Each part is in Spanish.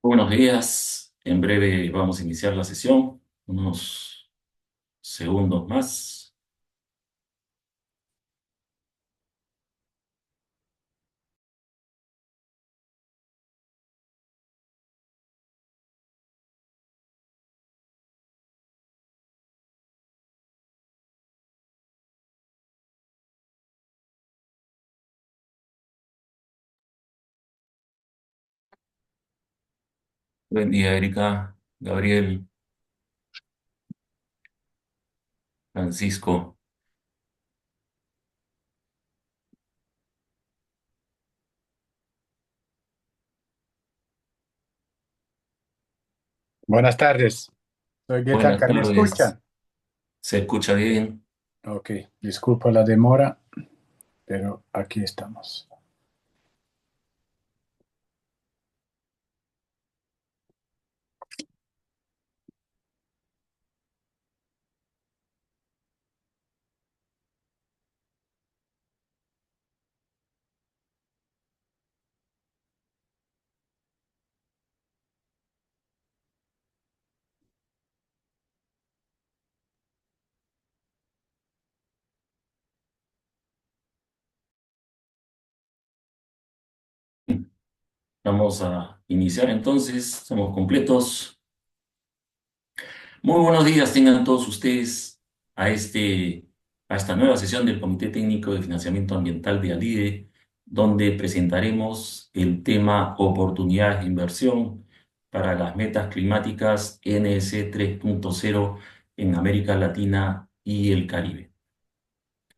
Buenos días. En breve vamos a iniciar la sesión. Unos segundos más. Buen día, Erika, Gabriel, Francisco. Buenas tardes, soy Buenas Getacar, ¿me tardes. escuchan? ¿Se escucha bien? Ok, disculpo la demora, pero aquí estamos. Vamos a iniciar entonces. Estamos completos. Muy buenos días tengan todos ustedes a, a esta nueva sesión del Comité Técnico de Financiamiento Ambiental de ALIDE, donde presentaremos el tema oportunidades de inversión para las metas climáticas NS 3.0 en América Latina y el Caribe,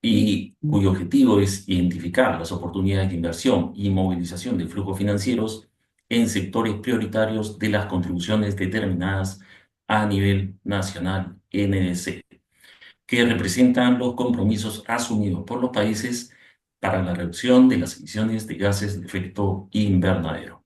y cuyo objetivo es identificar las oportunidades de inversión y movilización de flujos financieros en sectores prioritarios de las contribuciones determinadas a nivel nacional NDC, que representan los compromisos asumidos por los países para la reducción de las emisiones de gases de efecto invernadero.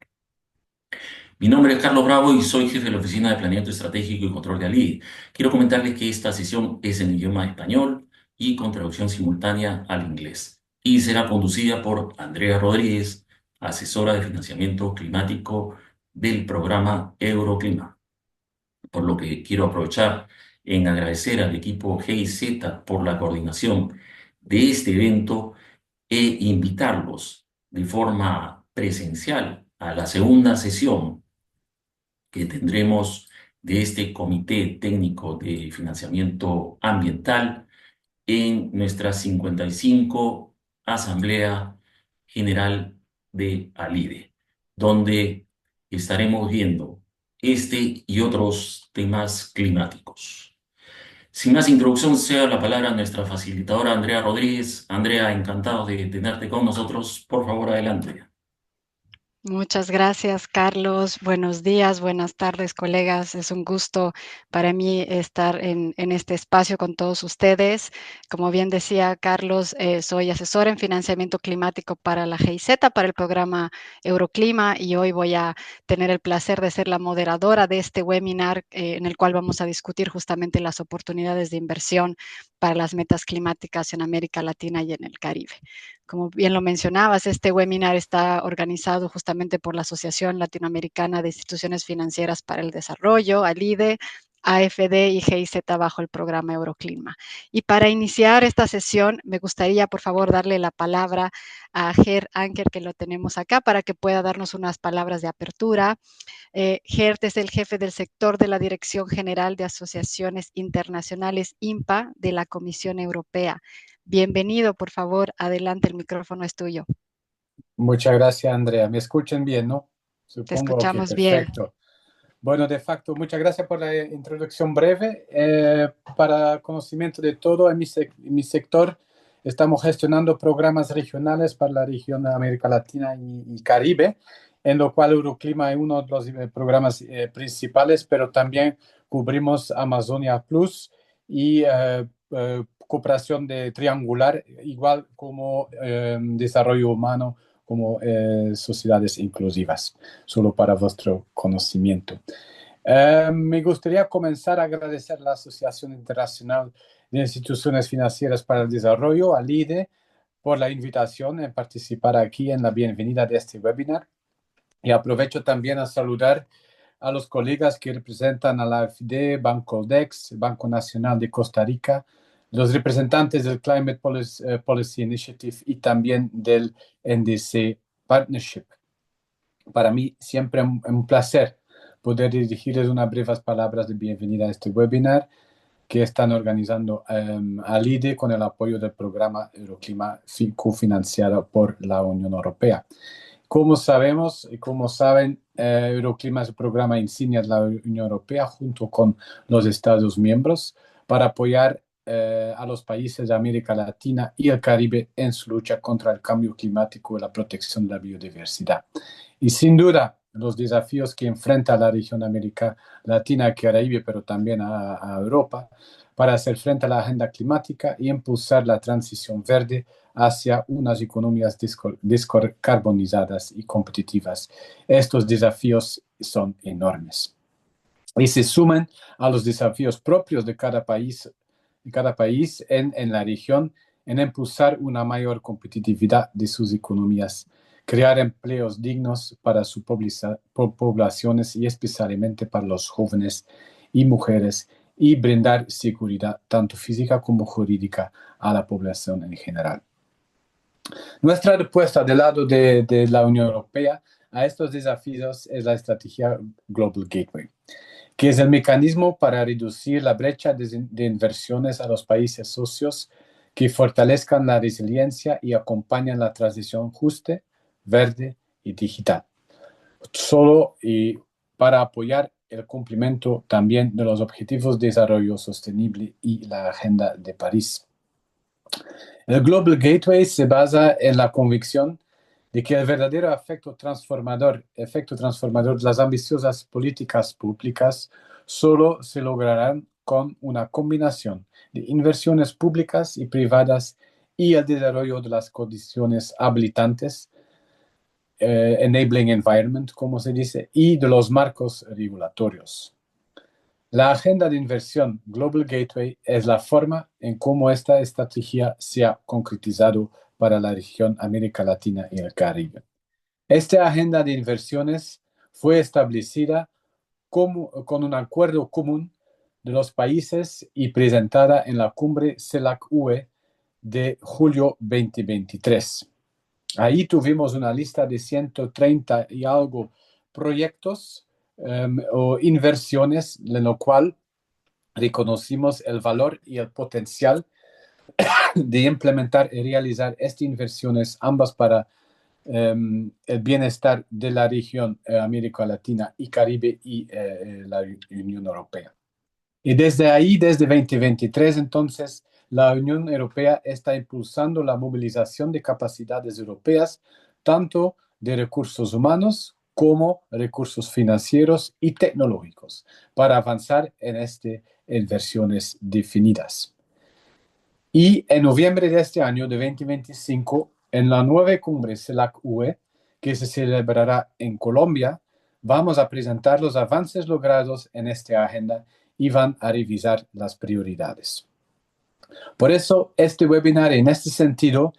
Mi nombre es Carlos Bravo y soy jefe de la Oficina de Planeamiento Estratégico y Control de ALI. Quiero comentarles que esta sesión es en idioma español y con traducción simultánea al inglés y será conducida por Andrea Rodríguez, asesora de financiamiento climático del programa Euroclima. Por lo que quiero aprovechar en agradecer al equipo GIZ por la coordinación de este evento e invitarlos de forma presencial a la segunda sesión que tendremos de este Comité Técnico de Financiamiento Ambiental en nuestra 55 Asamblea General de ALIDE, donde estaremos viendo este y otros temas climáticos. Sin más introducción, sea la palabra a nuestra facilitadora Andrea Rodríguez. Andrea, encantado de tenerte con nosotros. Por favor, adelante. Muchas gracias, Carlos. Buenos días, buenas tardes, colegas. Es un gusto para mí estar en este espacio con todos ustedes. Como bien decía Carlos, soy asesora en financiamiento climático para la GIZ, para el programa Euroclima, y hoy voy a tener el placer de ser la moderadora de este webinar en el cual vamos a discutir justamente las oportunidades de inversión para las metas climáticas en América Latina y en el Caribe. Como bien lo mencionabas, este webinar está organizado justamente por la Asociación Latinoamericana de Instituciones Financieras para el Desarrollo, ALIDE, AFD y GIZ bajo el programa Euroclima. Y para iniciar esta sesión, me gustaría, por favor, darle la palabra a Ger Anker, que lo tenemos acá, para que pueda darnos unas palabras de apertura. Gert es el jefe del sector de la Dirección General de Asociaciones Internacionales INPA de la Comisión Europea. Bienvenido, por favor, adelante, el micrófono es tuyo. Muchas gracias, Andrea. ¿Me escuchan bien, no? Te Supongo que escuchamos bien. perfecto. Bueno, de facto, muchas gracias por la introducción breve. Para conocimiento de todo, en mi sector estamos gestionando programas regionales para la región de América Latina y Caribe, en lo cual Euroclima es uno de los programas principales, pero también cubrimos Amazonia Plus y cooperación de triangular, igual como desarrollo humano, como sociedades inclusivas, solo para vuestro conocimiento. Me gustaría comenzar a agradecer a la Asociación Internacional de Instituciones Financieras para el Desarrollo, ALIDE, por la invitación a participar aquí en la bienvenida de este webinar. Y aprovecho también a saludar a los colegas que representan a la AFD, Banco DEX, Banco Nacional de Costa Rica, los representantes del Climate Policy Initiative y también del NDC Partnership. Para mí siempre un placer poder dirigirles unas breves palabras de bienvenida a este webinar que están organizando ALIDE con el apoyo del programa Euroclima cofinanciado por la Unión Europea. Como sabemos y como saben, Euroclima es el programa insignia de la Unión Europea junto con los Estados miembros para apoyar a los países de América Latina y el Caribe en su lucha contra el cambio climático y la protección de la biodiversidad. Y sin duda, los desafíos que enfrenta la región América Latina y Caribe, pero también a Europa, para hacer frente a la agenda climática y impulsar la transición verde hacia unas economías descarbonizadas y competitivas. Estos desafíos son enormes y se suman a los desafíos propios de cada país en la región en impulsar una mayor competitividad de sus economías, crear empleos dignos para sus poblaciones y especialmente para los jóvenes y mujeres y brindar seguridad tanto física como jurídica a la población en general. Nuestra respuesta del lado de la Unión Europea a estos desafíos es la estrategia Global Gateway, que es el mecanismo para reducir la brecha de inversiones a los países socios que fortalezcan la resiliencia y acompañan la transición justa, verde y digital. Solo y para apoyar el cumplimiento también de los Objetivos de Desarrollo Sostenible y la Agenda de París. El Global Gateway se basa en la convicción de que el verdadero efecto transformador de las ambiciosas políticas públicas solo se lograrán con una combinación de inversiones públicas y privadas y el desarrollo de las condiciones habilitantes, enabling environment, como se dice, y de los marcos regulatorios. La agenda de inversión Global Gateway es la forma en cómo esta estrategia se ha concretizado para la región América Latina y el Caribe. Esta agenda de inversiones fue establecida con un acuerdo común de los países y presentada en la cumbre CELAC-UE de julio 2023. Ahí tuvimos una lista de 130 y algo proyectos o inversiones, en lo cual reconocimos el valor y el potencial de implementar y realizar estas inversiones, ambas para el bienestar de la región América Latina y Caribe y la Unión Europea. Y desde ahí, desde 2023, entonces, la Unión Europea está impulsando la movilización de capacidades europeas, tanto de recursos humanos como recursos financieros y tecnológicos, para avanzar en estas inversiones definidas. Y en noviembre de este año, de 2025, en la nueva cumbre CELAC-UE, que se celebrará en Colombia, vamos a presentar los avances logrados en esta agenda y van a revisar las prioridades. Por eso, este webinar, en este sentido,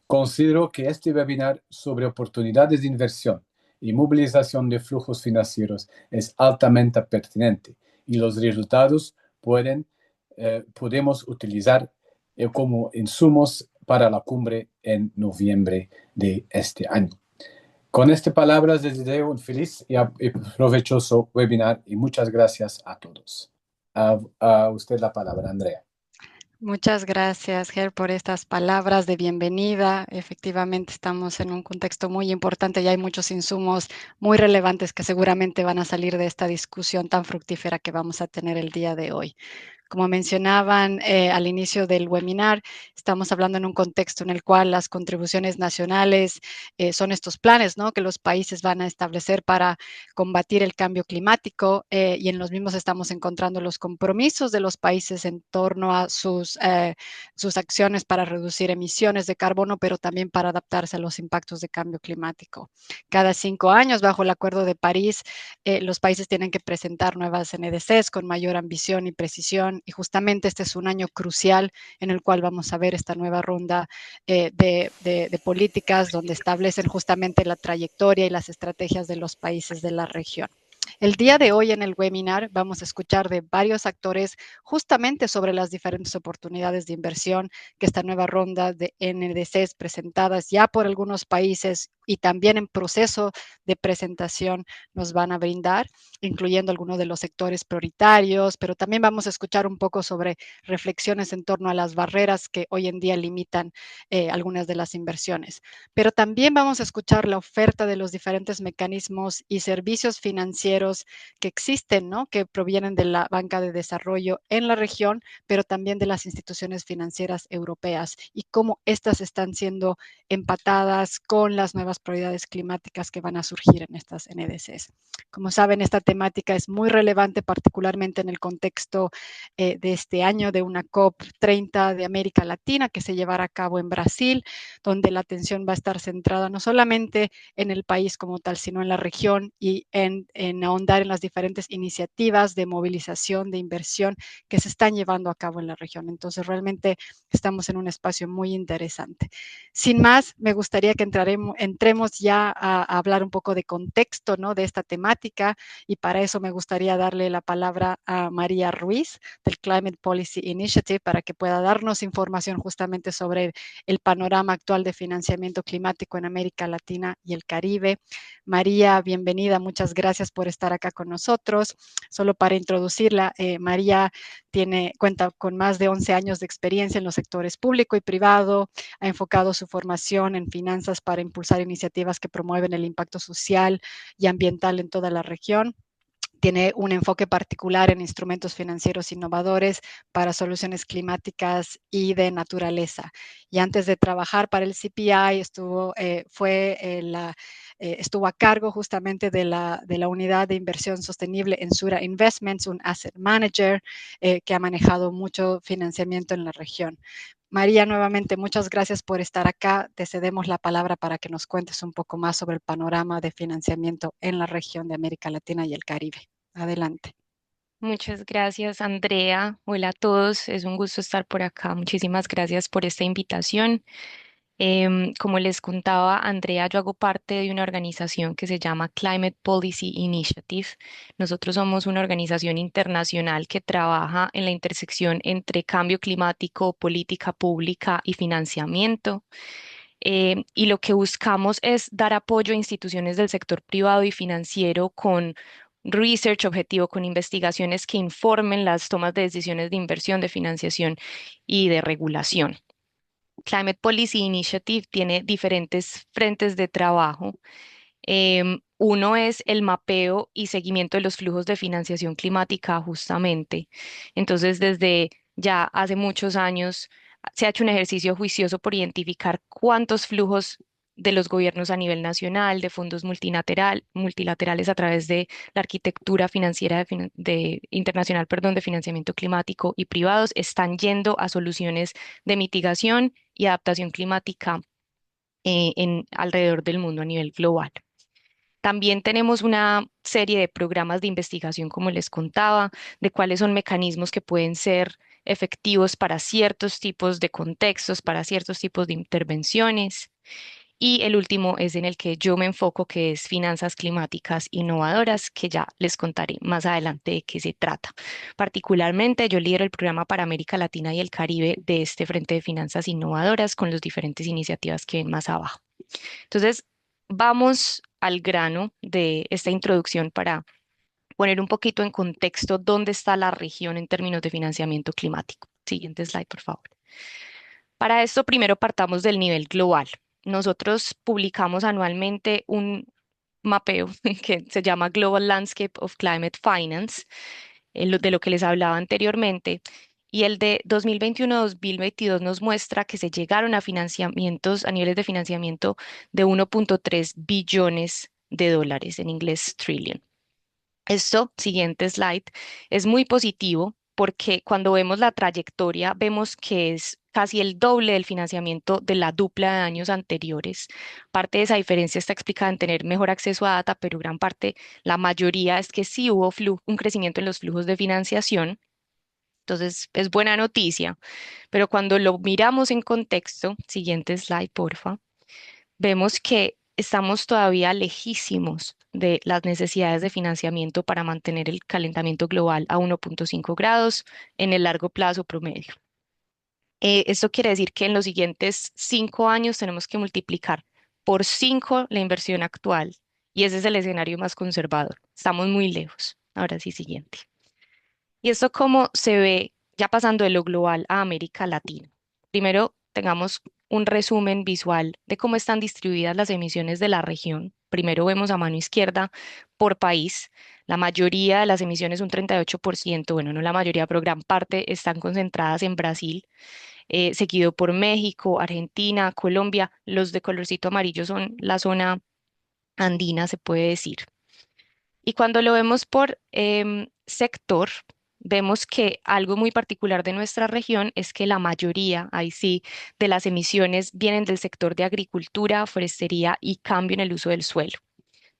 considero que este webinar sobre oportunidades de inversión y movilización de flujos financieros es altamente pertinente y los resultados podemos utilizar como insumos para la cumbre en noviembre de este año. Con estas palabras les deseo un feliz y provechoso webinar y muchas gracias a todos. A usted la palabra, Andrea. Muchas gracias, Ger, por estas palabras de bienvenida. Efectivamente, estamos en un contexto muy importante y hay muchos insumos muy relevantes que seguramente van a salir de esta discusión tan fructífera que vamos a tener el día de hoy. Como mencionaban al inicio del webinar, estamos hablando en un contexto en el cual las contribuciones nacionales son estos planes, ¿no?, que los países van a establecer para combatir el cambio climático y en los mismos estamos encontrando los compromisos de los países en torno a sus acciones para reducir emisiones de carbono, pero también para adaptarse a los impactos de cambio climático. Cada 5 años, bajo el Acuerdo de París, los países tienen que presentar nuevas NDCs con mayor ambición y precisión, y justamente este es un año crucial en el cual vamos a ver esta nueva ronda de políticas donde establecen justamente la trayectoria y las estrategias de los países de la región. El día de hoy en el webinar vamos a escuchar de varios actores justamente sobre las diferentes oportunidades de inversión que esta nueva ronda de NDCs presentadas ya por algunos países y también en proceso de presentación nos van a brindar, incluyendo algunos de los sectores prioritarios, pero también vamos a escuchar un poco sobre reflexiones en torno a las barreras que hoy en día limitan algunas de las inversiones. Pero también vamos a escuchar la oferta de los diferentes mecanismos y servicios financieros que existen, ¿no? Que provienen de la banca de desarrollo en la región, pero también de las instituciones financieras europeas y cómo estas están siendo empatadas con las nuevas prioridades climáticas que van a surgir en estas NDCs. Como saben, esta temática es muy relevante, particularmente en el contexto de este año de una COP30 de América Latina que se llevará a cabo en Brasil, donde la atención va a estar centrada no solamente en el país como tal, sino en la región y en ahondar en las diferentes iniciativas de movilización, de inversión que se están llevando a cabo en la región. Entonces, realmente estamos en un espacio muy interesante. Sin más, me gustaría que entremos ya a hablar un poco de contexto, ¿no? De esta temática, y para eso me gustaría darle la palabra a María Ruiz del Climate Policy Initiative para que pueda darnos información justamente sobre el panorama actual de financiamiento climático en América Latina y el Caribe. María, bienvenida, muchas gracias por estar acá con nosotros. Solo para introducirla, María cuenta con más de 11 años de experiencia en los sectores público y privado, ha enfocado su formación en finanzas para impulsar iniciativas que promueven el impacto social y ambiental en toda la región. Tiene un enfoque particular en instrumentos financieros innovadores para soluciones climáticas y de naturaleza. Y antes de trabajar para el CPI, estuvo a cargo justamente de la unidad de inversión sostenible en Sura Investments, un asset manager que ha manejado mucho financiamiento en la región. María, nuevamente, muchas gracias por estar acá. Te cedemos la palabra para que nos cuentes un poco más sobre el panorama de financiamiento en la región de América Latina y el Caribe. Adelante. Muchas gracias, Andrea. Hola a todos, es un gusto estar por acá. Muchísimas gracias por esta invitación. Como les contaba, Andrea, yo hago parte de una organización que se llama Climate Policy Initiative. Nosotros somos una organización internacional que trabaja en la intersección entre cambio climático, política pública y financiamiento. Y lo que buscamos es dar apoyo a instituciones del sector privado y financiero con research objetivo, con investigaciones que informen las tomas de decisiones de inversión, de financiación y de regulación. Climate Policy Initiative tiene diferentes frentes de trabajo. Uno es el mapeo y seguimiento de los flujos de financiación climática, justamente. Entonces, desde ya hace muchos años se ha hecho un ejercicio juicioso por identificar cuántos flujos de los gobiernos a nivel nacional, de fondos multilaterales a través de la arquitectura financiera internacional, perdón, de financiamiento climático y privados están yendo a soluciones de mitigación y adaptación climática alrededor del mundo a nivel global. También tenemos una serie de programas de investigación, como les contaba, de cuáles son mecanismos que pueden ser efectivos para ciertos tipos de contextos, para ciertos tipos de intervenciones. Y el último es en el que yo me enfoco, que es finanzas climáticas innovadoras, que ya les contaré más adelante de qué se trata. Particularmente, yo lidero el programa para América Latina y el Caribe de este Frente de Finanzas Innovadoras con las diferentes iniciativas que ven más abajo. Entonces, vamos al grano de esta introducción para poner un poquito en contexto dónde está la región en términos de financiamiento climático. Siguiente slide, por favor. Para esto, primero partamos del nivel global. Nosotros publicamos anualmente un mapeo que se llama Global Landscape of Climate Finance, de lo que les hablaba anteriormente. Y el de 2021-2022 nos muestra que se llegaron a financiamientos, a niveles de financiamiento de 1.3 billones de dólares, en inglés trillion. Esto, siguiente slide, es muy positivo porque cuando vemos la trayectoria vemos que es casi el doble del financiamiento de la dupla de años anteriores. Parte de esa diferencia está explicada en tener mejor acceso a data, pero gran parte, la mayoría es que sí hubo un crecimiento en los flujos de financiación. Entonces, es buena noticia, pero cuando lo miramos en contexto, siguiente slide, porfa, vemos que estamos todavía lejísimos de las necesidades de financiamiento para mantener el calentamiento global a 1,5 grados en el largo plazo promedio. Esto quiere decir que en los siguientes 5 años tenemos que multiplicar por 5 la inversión actual y ese es el escenario más conservador. Estamos muy lejos. Ahora sí, siguiente. ¿Y esto cómo se ve ya pasando de lo global a América Latina? Primero, tengamos un resumen visual de cómo están distribuidas las emisiones de la región. Primero vemos a mano izquierda por país. La mayoría de las emisiones, un 38%, bueno, no la mayoría, pero gran parte están concentradas en Brasil, seguido por México, Argentina, Colombia. Los de colorcito amarillo son la zona andina, se puede decir. Y cuando lo vemos por sector, vemos que algo muy particular de nuestra región es que la mayoría, ahí sí, de las emisiones vienen del sector de agricultura, forestería y cambio en el uso del suelo.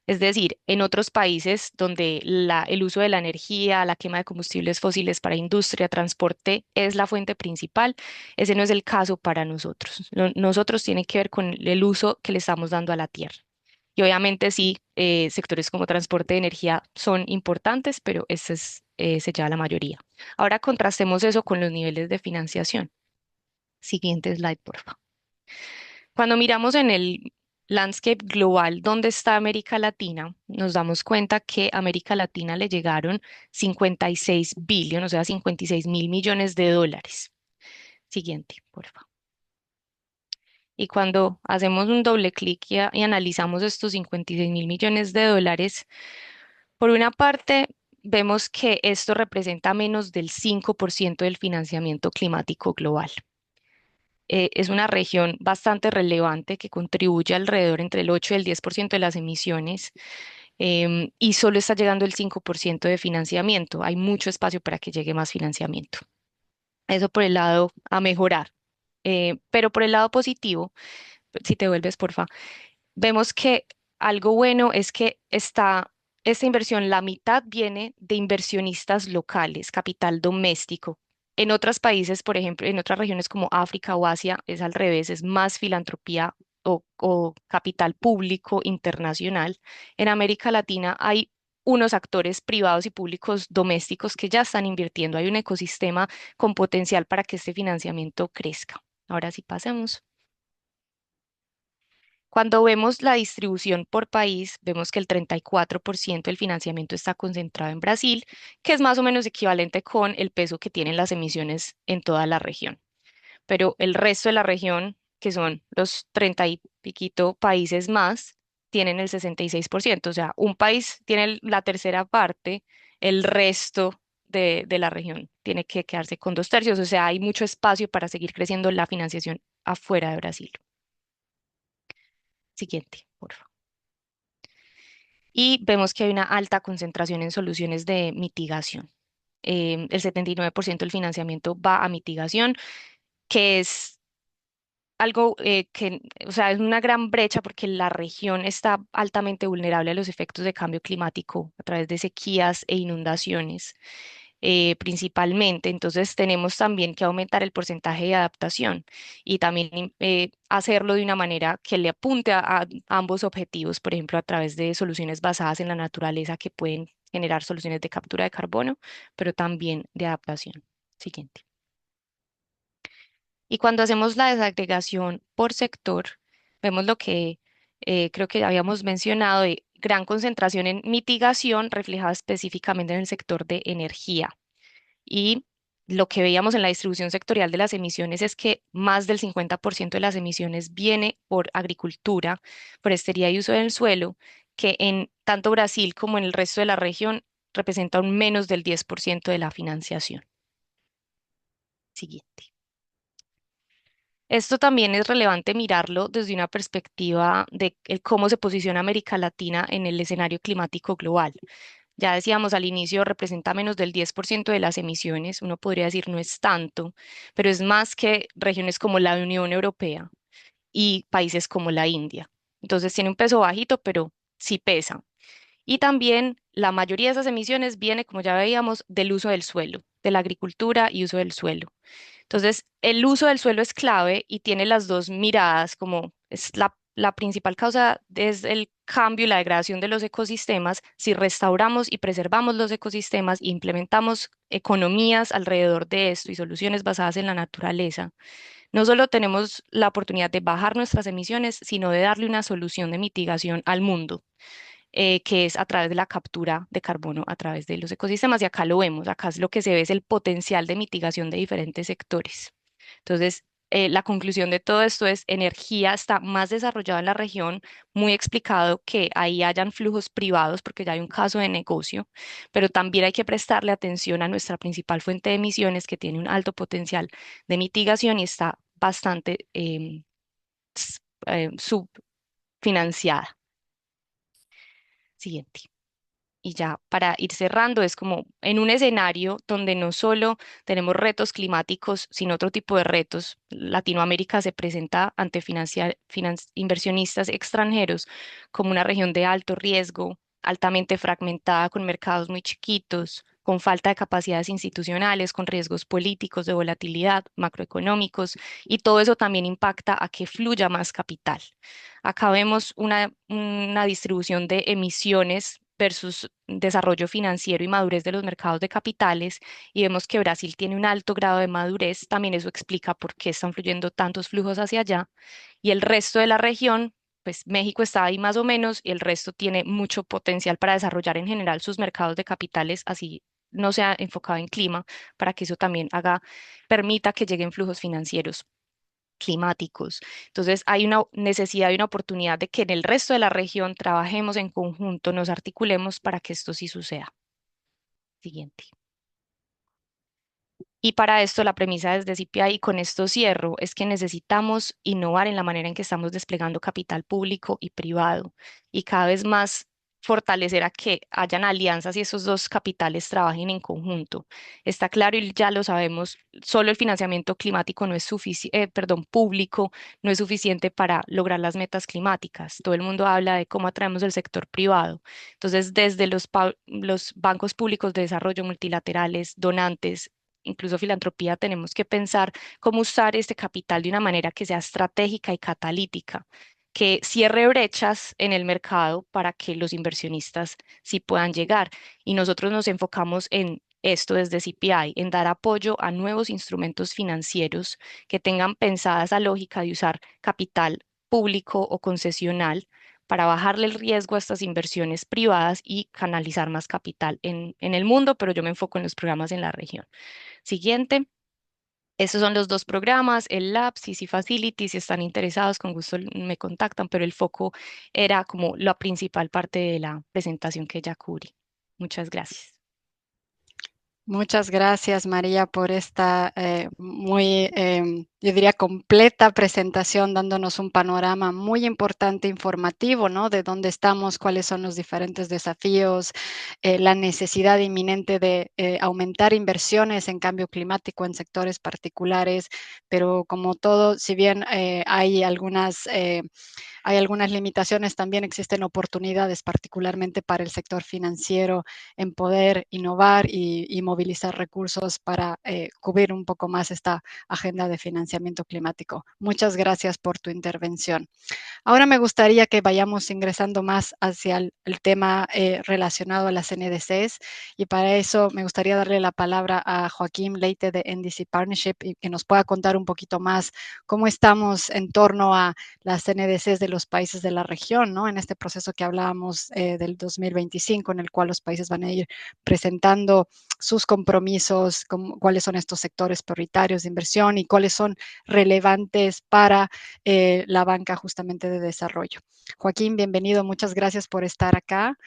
Es decir, en otros países donde el uso de la energía, la quema de combustibles fósiles para industria, transporte es la fuente principal, ese no es el caso para nosotros. Nosotros tiene que ver con el uso que le estamos dando a la tierra. Y obviamente sí, sectores como transporte de energía son importantes, pero se lleva la mayoría. Ahora contrastemos eso con los niveles de financiación. Siguiente slide, por favor. Cuando miramos en el landscape global, ¿dónde está América Latina? Nos damos cuenta que a América Latina le llegaron 56 billones, o sea, 56.000 millones de dólares. Siguiente, por favor. Y cuando hacemos un doble clic y analizamos estos 56.000 millones de dólares, por una parte, vemos que esto representa menos del 5% del financiamiento climático global. Es una región bastante relevante que contribuye alrededor entre el 8 y el 10% de las emisiones, y solo está llegando el 5% de financiamiento. Hay mucho espacio para que llegue más financiamiento. Eso por el lado a mejorar. Pero por el lado positivo, si te vuelves, porfa, vemos que algo bueno es que esta inversión, la mitad viene de inversionistas locales, capital doméstico. En otros países, por ejemplo, en otras regiones como África o Asia, es al revés, es más filantropía o capital público internacional. En América Latina hay unos actores privados y públicos domésticos que ya están invirtiendo. Hay un ecosistema con potencial para que este financiamiento crezca. Ahora sí pasemos. Cuando vemos la distribución por país, vemos que el 34% del financiamiento está concentrado en Brasil, que es más o menos equivalente con el peso que tienen las emisiones en toda la región. Pero el resto de la región, que son los 30 y piquito países más, tienen el 66%. O sea, un país tiene la tercera parte, el resto de la región tiene que quedarse con 2/3. O sea, hay mucho espacio para seguir creciendo la financiación afuera de Brasil. Siguiente, por favor. Y vemos que hay una alta concentración en soluciones de mitigación. El 79% del financiamiento va a mitigación, que es algo o sea, es una gran brecha porque la región está altamente vulnerable a los efectos de cambio climático a través de sequías e inundaciones, principalmente. Entonces, tenemos también que aumentar el porcentaje de adaptación y también hacerlo de una manera que le apunte a ambos objetivos, por ejemplo, a través de soluciones basadas en la naturaleza que pueden generar soluciones de captura de carbono, pero también de adaptación. Siguiente. Y cuando hacemos la desagregación por sector, vemos lo que creo que ya habíamos mencionado de gran concentración en mitigación reflejada específicamente en el sector de energía. Y lo que veíamos en la distribución sectorial de las emisiones es que más del 50% de las emisiones viene por agricultura, forestería y uso del suelo, que en tanto Brasil como en el resto de la región representa un menos del 10% de la financiación. Siguiente. Esto también es relevante mirarlo desde una perspectiva de cómo se posiciona América Latina en el escenario climático global. Ya decíamos al inicio, representa menos del 10% de las emisiones. Uno podría decir no es tanto, pero es más que regiones como la Unión Europea y países como la India. Entonces tiene un peso bajito, pero sí pesa. Y también la mayoría de esas emisiones viene, como ya veíamos, del uso del suelo, de la agricultura y uso del suelo. Entonces, el uso del suelo es clave y tiene las dos miradas, como es la principal causa es el cambio y la degradación de los ecosistemas. Si restauramos y preservamos los ecosistemas e implementamos economías alrededor de esto y soluciones basadas en la naturaleza, no solo tenemos la oportunidad de bajar nuestras emisiones, sino de darle una solución de mitigación al mundo, que es a través de la captura de carbono a través de los ecosistemas. Y acá lo vemos, acá es lo que se ve es el potencial de mitigación de diferentes sectores. Entonces, la conclusión de todo esto es energía está más desarrollada en la región, muy explicado que ahí hayan flujos privados porque ya hay un caso de negocio, pero también hay que prestarle atención a nuestra principal fuente de emisiones que tiene un alto potencial de mitigación y está bastante subfinanciada. Siguiente. Y ya para ir cerrando, es como en un escenario donde no solo tenemos retos climáticos, sino otro tipo de retos. Latinoamérica se presenta ante inversionistas extranjeros como una región de alto riesgo, altamente fragmentada, con mercados muy chiquitos, con falta de capacidades institucionales, con riesgos políticos, de volatilidad, macroeconómicos, y todo eso también impacta a que fluya más capital. Acá vemos una distribución de emisiones versus desarrollo financiero y madurez de los mercados de capitales, y vemos que Brasil tiene un alto grado de madurez. También eso explica por qué están fluyendo tantos flujos hacia allá, y el resto de la región, pues México está ahí más o menos, y el resto tiene mucho potencial para desarrollar en general sus mercados de capitales, así no sea enfocado en clima, para que eso también permita que lleguen flujos financieros climáticos. Entonces, hay una necesidad y una oportunidad de que en el resto de la región trabajemos en conjunto, nos articulemos para que esto sí suceda. Siguiente. Y para esto la premisa desde CPI, y con esto cierro, es que necesitamos innovar en la manera en que estamos desplegando capital público y privado, y cada vez más fortalecer a que hayan alianzas y esos dos capitales trabajen en conjunto. Está claro y ya lo sabemos, solo el financiamiento climático no es suficiente, público, no es suficiente para lograr las metas climáticas. Todo el mundo habla de cómo atraemos el sector privado. Entonces, desde los bancos públicos de desarrollo multilaterales, donantes, incluso filantropía, tenemos que pensar cómo usar este capital de una manera que sea estratégica y catalítica, que cierre brechas en el mercado para que los inversionistas sí puedan llegar. Y nosotros nos enfocamos en esto desde CPI, en dar apoyo a nuevos instrumentos financieros que tengan pensada esa lógica de usar capital público o concesional para bajarle el riesgo a estas inversiones privadas y canalizar más capital en el mundo, pero yo me enfoco en los programas en la región. Siguiente. Estos son los dos programas, el Labs y C Facility. Si están interesados, con gusto me contactan, pero el foco era como la principal parte de la presentación que ya cubrí. Muchas gracias. Muchas gracias, María, por esta muy, yo diría, completa presentación, dándonos un panorama muy importante, informativo, ¿no? De dónde estamos, cuáles son los diferentes desafíos, la necesidad inminente de aumentar inversiones en cambio climático en sectores particulares, pero como todo, si bien hay algunas limitaciones, también existen oportunidades, particularmente para el sector financiero, en poder innovar y movilizar recursos para cubrir un poco más esta agenda de financiamiento climático. Muchas gracias por tu intervención. Ahora me gustaría que vayamos ingresando más hacia el tema relacionado a las NDCs, y para eso me gustaría darle la palabra a Joaquín Leite de NDC Partnership y que nos pueda contar un poquito más cómo estamos en torno a las NDCs de los países de la región, ¿no? En este proceso que hablábamos del 2025, en el cual los países van a ir presentando sus compromisos, cuáles son estos sectores prioritarios de inversión y cuáles son relevantes para la banca justamente de desarrollo. Joaquín, bienvenido, muchas gracias por estar acá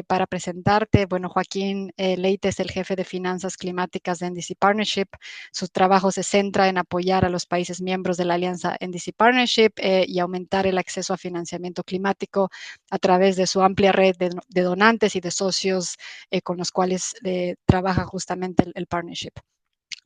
para presentarte. Bueno, Joaquín Leite es el jefe de finanzas climáticas de NDC Partnership. Su trabajo se centra en apoyar a los países miembros de la alianza NDC Partnership y aumentar el acceso a financiamiento climático a través de su amplia red de donantes y de socios con los cuales trabaja justamente el partnership.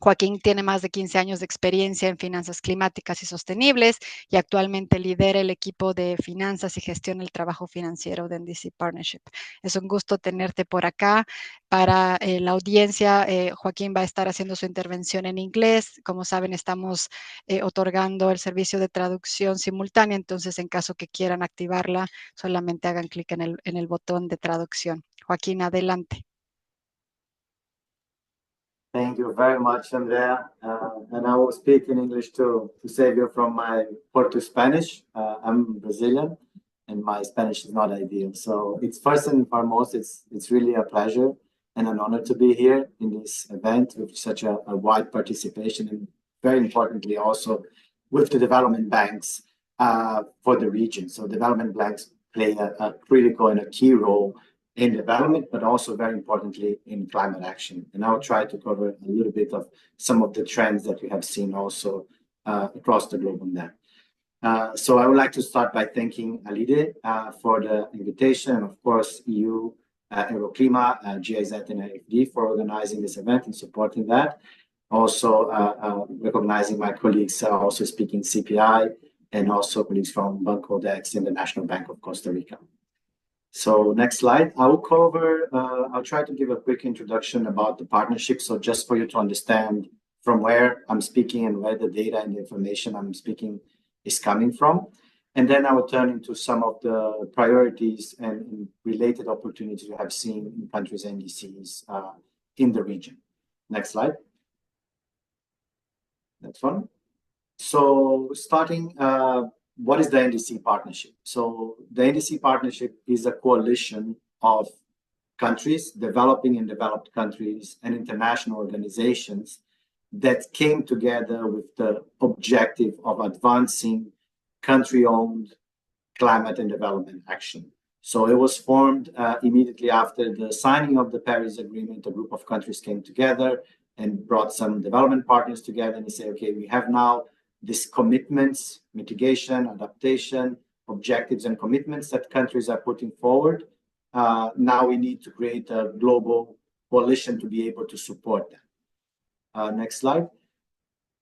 Joaquín tiene más de 15 años de experiencia en finanzas climáticas y sostenibles y actualmente lidera el equipo de finanzas y gestiona el trabajo financiero de NDC Partnership. Es un gusto tenerte por acá. Para la audiencia, Joaquín va a estar haciendo su intervención en inglés. Como saben, estamos otorgando el servicio de traducción simultánea, entonces en caso que quieran activarla, solamente hagan clic en el botón de traducción. Joaquín, adelante. Thank you very much, Andrea. And I will speak in English to save you from my Portuguese Spanish. I'm Brazilian, and my Spanish is not ideal. So it's first and foremost, it's really a pleasure and an honor to be here in this event with such a wide participation, and very importantly also with the development banks for the region. So development banks play a critical and a key role in development, but also very importantly in climate action. And I'll try to cover a little bit of some of the trends that we have seen also across the globe on that. So I would like to start by thanking Alide for the invitation, and of course EU, Euroclima, GIZ and AFD for organizing this event and supporting that. Also recognizing my colleagues also speaking CPI, and also colleagues from Banco Dex and the National Bank of Costa Rica. So next slide, I'll try to give a quick introduction about the partnership. So just for you to understand from where I'm speaking and where the data and the information I'm speaking is coming from. And then I will turn into some of the priorities and related opportunities we have seen in countries and NDCs in the region. Next slide. Next one. So starting, what is the NDC partnership? So the NDC partnership is a coalition of countries, developing and developed countries, and international organizations that came together with the objective of advancing country-owned climate and development action. So it was formed immediately after the signing of the Paris Agreement. A group of countries came together and brought some development partners together, and they say, okay, we have now these commitments, mitigation, adaptation, objectives and commitments that countries are putting forward. Now we need to create a global coalition to be able to support them. Next slide.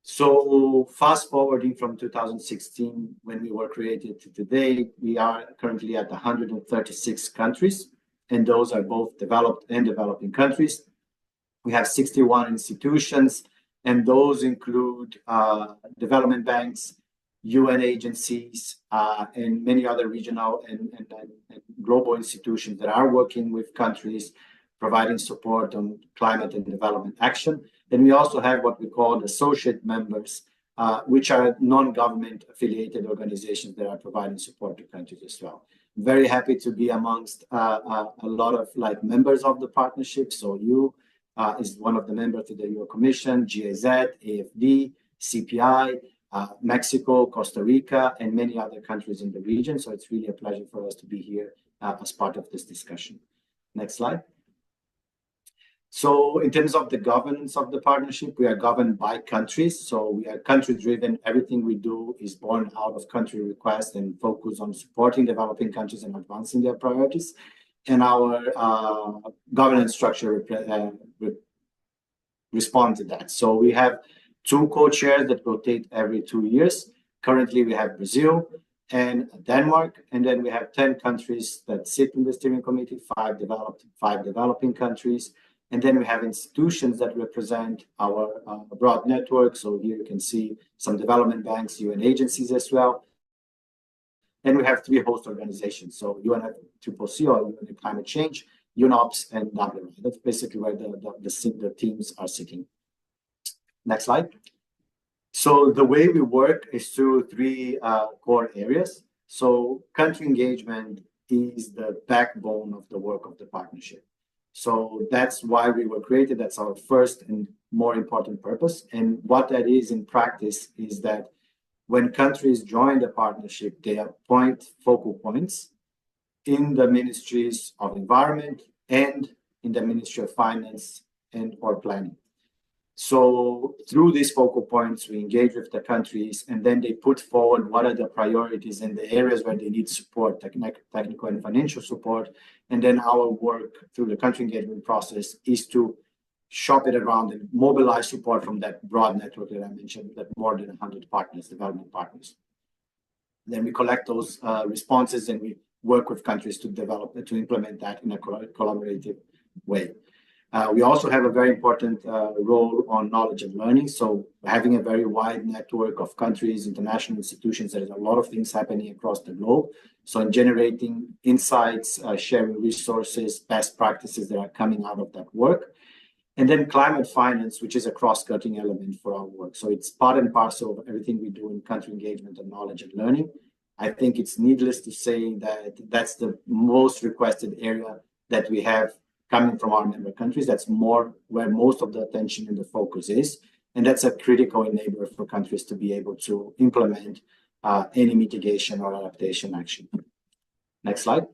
So fast forwarding from 2016, when we were created to today, we are currently at 136 countries, and those are both developed and developing countries. We have 61 institutions, and those include development banks, UN agencies, and many other regional and global institutions that are working with countries, providing support on climate and development action. And we also have what we call associate members, which are non-government affiliated organizations that are providing support to countries as well. I'm very happy to be amongst a lot of members of the partnership. So you is one of the members of the EU Commission, GIZ, AFD, CPI, Mexico, Costa Rica, and many other countries in the region. So it's really a pleasure for us to be here as part of this discussion. Next slide. So in terms of the governance of the partnership, we are governed by countries. So we are country driven. Everything we do is born out of country requests and focus on supporting developing countries and advancing their priorities. And our governance structure responds to that. So we have 2 co-chairs that rotate every 2 years. Currently, we have Brazil and Denmark, and then we have 10 countries that sit in the steering committee, 5 developed, 5 developing countries. And then we have institutions that represent our broad network. So here you can see some development banks, UN agencies as well. And we have 3 host organizations. So UNFCCC, or UN Climate Change, UNOPS, and WRI. That's basically where the teams are sitting. Next slide. So the way we work is through 3 core areas. So country engagement is the backbone of the work of the partnership. So that's why we were created. That's our first and more important purpose. And what that is in practice is that when countries join the partnership, they appoint focal points in the ministries of environment and in the Ministry of Finance and or planning. So through these focal points, we engage with the countries, and then they put forward what are the priorities and the areas where they need support, technical and financial support. And then our work through the country engagement process is to shop it around and mobilize support from that broad network that I mentioned, that more than 100 partners, development partners. Then we collect those responses and we work with countries to implement that in a collaborative way. We also have a very important role on knowledge and learning. So having a very wide network of countries, international institutions, there is a lot of things happening across the globe. So in generating insights, sharing resources, best practices that are coming out of that work. And then climate finance, which is a cross-cutting element for our work. So it's part and parcel of everything we do in country engagement and knowledge and learning. I think it's needless to say that that's the most requested area that we have coming from our member countries. That's more where most of the attention and the focus is. And that's a critical enabler for countries to be able to implement any mitigation or adaptation action. Next slide.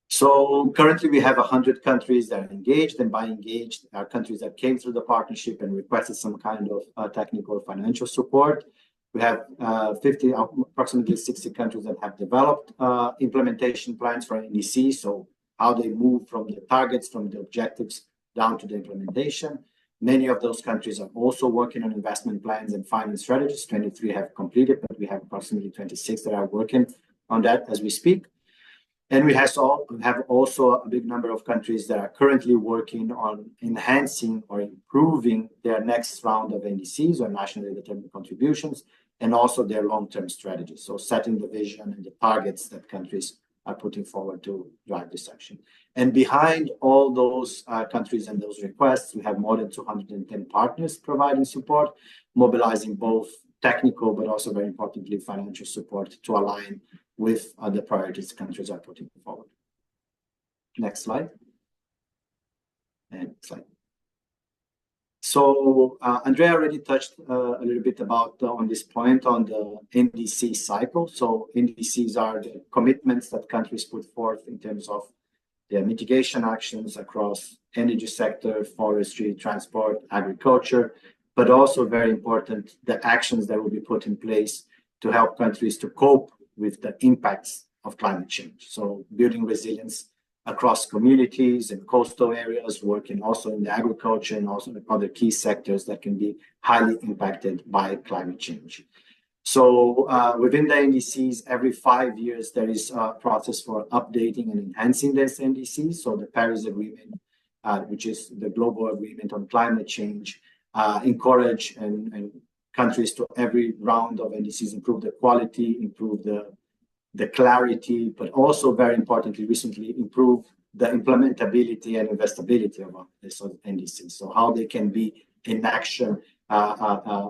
So currently we have 100 countries that are engaged, and by engaged are countries that came through the partnership and requested some kind of technical or financial support. We have approximately 60 countries that have developed implementation plans for NDC, so how they move from the targets, from the objectives down to the implementation. Many of those countries are also working on investment plans and finance strategies. 23 have completed, but we have approximately 26 that are working on that as we speak. And we have also a big number of countries that are currently working on enhancing or improving their next round of NDCs, or nationally determined contributions, and also their long-term strategies. So setting the vision and the targets that countries are putting forward to drive this action. And behind all those countries and those requests, we have more than 210 partners providing support, mobilizing both technical, but also very importantly, financial support to align with the priorities countries are putting forward. Next slide. And slide. So Andrea already touched a little bit about on this point on the NDC cycle. So NDCs are the commitments that countries put forth in terms of their mitigation actions across energy sector, forestry, transport, agriculture, but also very important, the actions that will be put in place to help countries to cope with the impacts of climate change. So building resilience across communities and coastal areas, working also in the agriculture and also in other key sectors that can be highly impacted by climate change. So within the NDCs, every 5 years, there is a process for updating and enhancing this NDCs. So the Paris Agreement, which is the global agreement on climate change, encourage and countries to every round of NDCs improve the quality, improve the clarity, but also very importantly, recently improve the implementability and investability of this NDCs. So how they can be in action,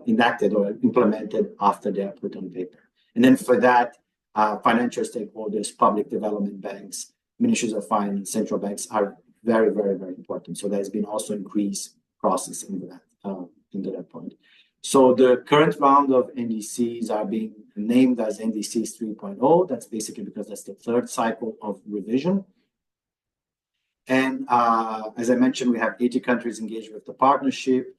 enacted or implemented after they are put on paper. And then for that, financial stakeholders, public development banks, ministries of finance, central banks are very, very, very important. So there's been also increased process into that point. So the current round of NDCs are being named as NDCs 3.0. That's basically because that's the third cycle of revision. And as I mentioned, we have 80 countries engaged with the partnership.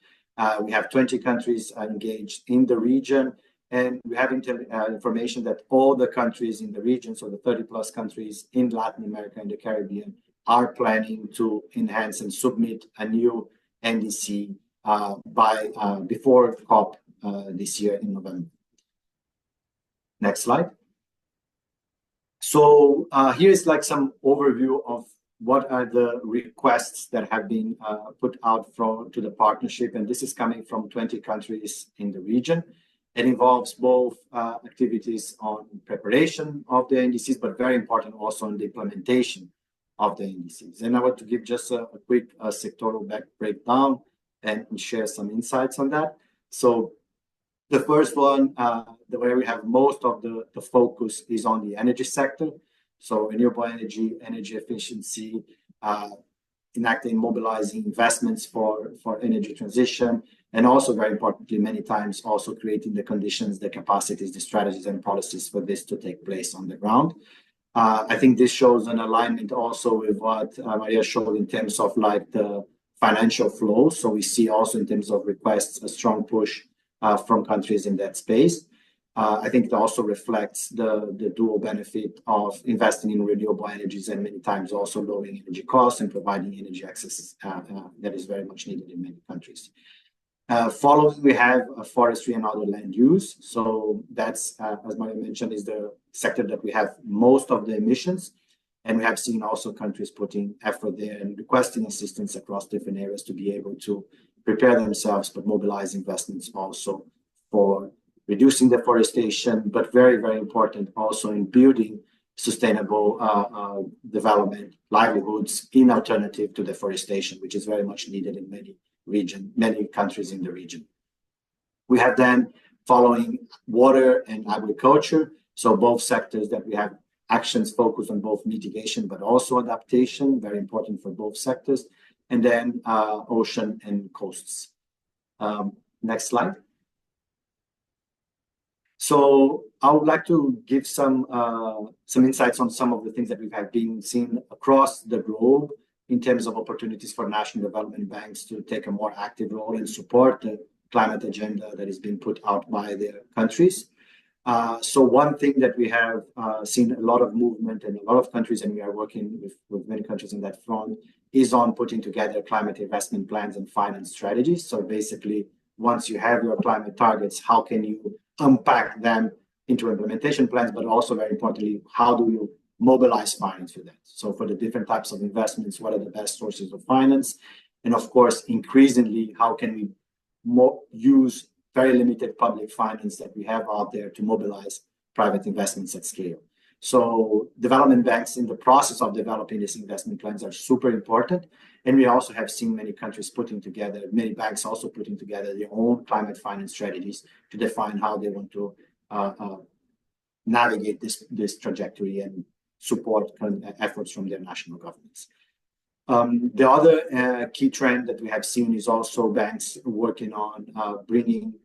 We have 20 countries engaged in the region. And we have information that all the countries in the region, so the 30 plus countries in Latin America and the Caribbean, are planning to enhance and submit a new NDC before COP this year in November. Next slide. So here's like some overview of what are the requests that have been put out to the partnership. And this is coming from 20 countries in the region. It involves both activities on preparation of the NDCs, but very important also on the implementation of the NDCs. And I want to give just a quick sectoral breakdown and share some insights on that. So the first one, the way we have most of the focus is on the energy sector. So renewable energy, energy efficiency, enacting, mobilizing investments for energy transition, and also very importantly, many times also creating the conditions, the capacities, the strategies and policies for this to take place on the ground. I think this shows an alignment also with what Maria showed in terms of like the financial flow. So we see also in terms of requests, a strong push from countries in that space. I think it also reflects the dual benefit of investing in renewable energies and many times also lowering energy costs and providing energy access that is very much needed in many countries. Following, we have forestry and other land use. So that's, as Maria mentioned, is the sector that we have most of the emissions. And we have seen also countries putting effort there and requesting assistance across different areas to be able to prepare themselves, but mobilize investments also for reducing deforestation, but very, very important also in building sustainable development, livelihoods in alternative to deforestation, which is very much needed in many countries in the region. We have then following water and agriculture. So both sectors that we have actions focused on both mitigation, but also adaptation, very important for both sectors. And then ocean and coasts. Next slide. So I would like to give some insights on some of the things that we have been seeing across the globe in terms of opportunities for national development banks to take a more active role and support the climate agenda that is being put out by their countries. So one thing that we have seen a lot of movement in a lot of countries, and we are working with many countries in that front, is on putting together climate investment plans and finance strategies. So basically, once you have your climate targets, how can you unpack them into implementation plans, but also very importantly, how do you mobilize finance for that? So for the different types of investments, what are the best sources of finance? And of course, increasingly, how can we use very limited public finance that we have out there to mobilize private investments at scale? So development banks in the process of developing these investment plans are super important. And we also have seen many countries putting together, many banks also putting together their own climate finance strategies to define how they want to navigate this trajectory and support efforts from their national governments. The other key trend that we have seen is also banks working on bringing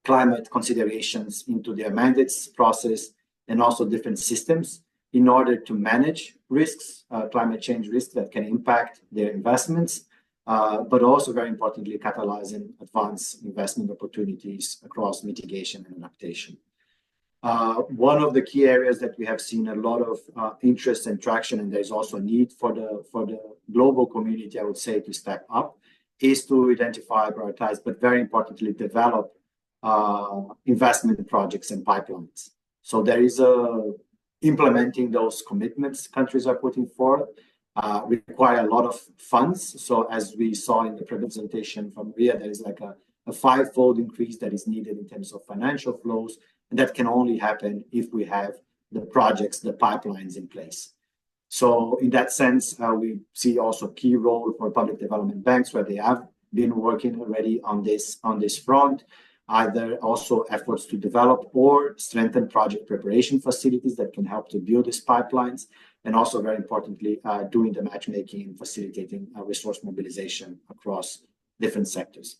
climate considerations into their mandates process and also different systems in order to manage risks, climate change risks that can impact their investments, but also very importantly, catalyzing advanced investment opportunities across mitigation and adaptation. One of the key areas that we have seen a lot of interest and traction, and there's also a need for the global community, I would say, to step up, is to identify, prioritize, but very importantly, develop investment projects and pipelines. So there is implementing those commitments countries are putting forward require a lot of funds. So as we saw in the presentation from Ria, there is like a five-fold increase that is needed in terms of financial flows. And that can only happen if we have the projects, the pipelines in place. So in that sense, we see also a key role for public development banks where they have been working already on this front, either also efforts to develop or strengthen project preparation facilities that can help to build these pipelines, and also very importantly, doing the matchmaking and facilitating resource mobilization across different sectors.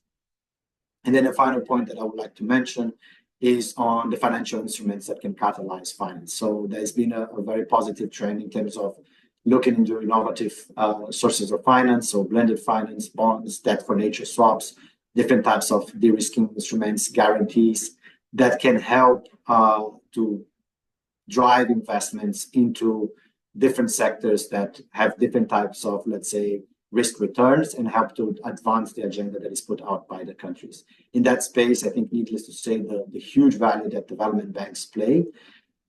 And then a final point that I would like to mention is on the financial instruments that can catalyze finance. So there's been a very positive trend in terms of looking into innovative sources of finance, so blended finance, bonds, debt for nature swaps, different types of de-risking instruments, guarantees that can help to drive investments into different sectors that have different types of, let's say, risk returns and help to advance the agenda that is put out by the countries. In that space, I think needless to say, the huge value that development banks play.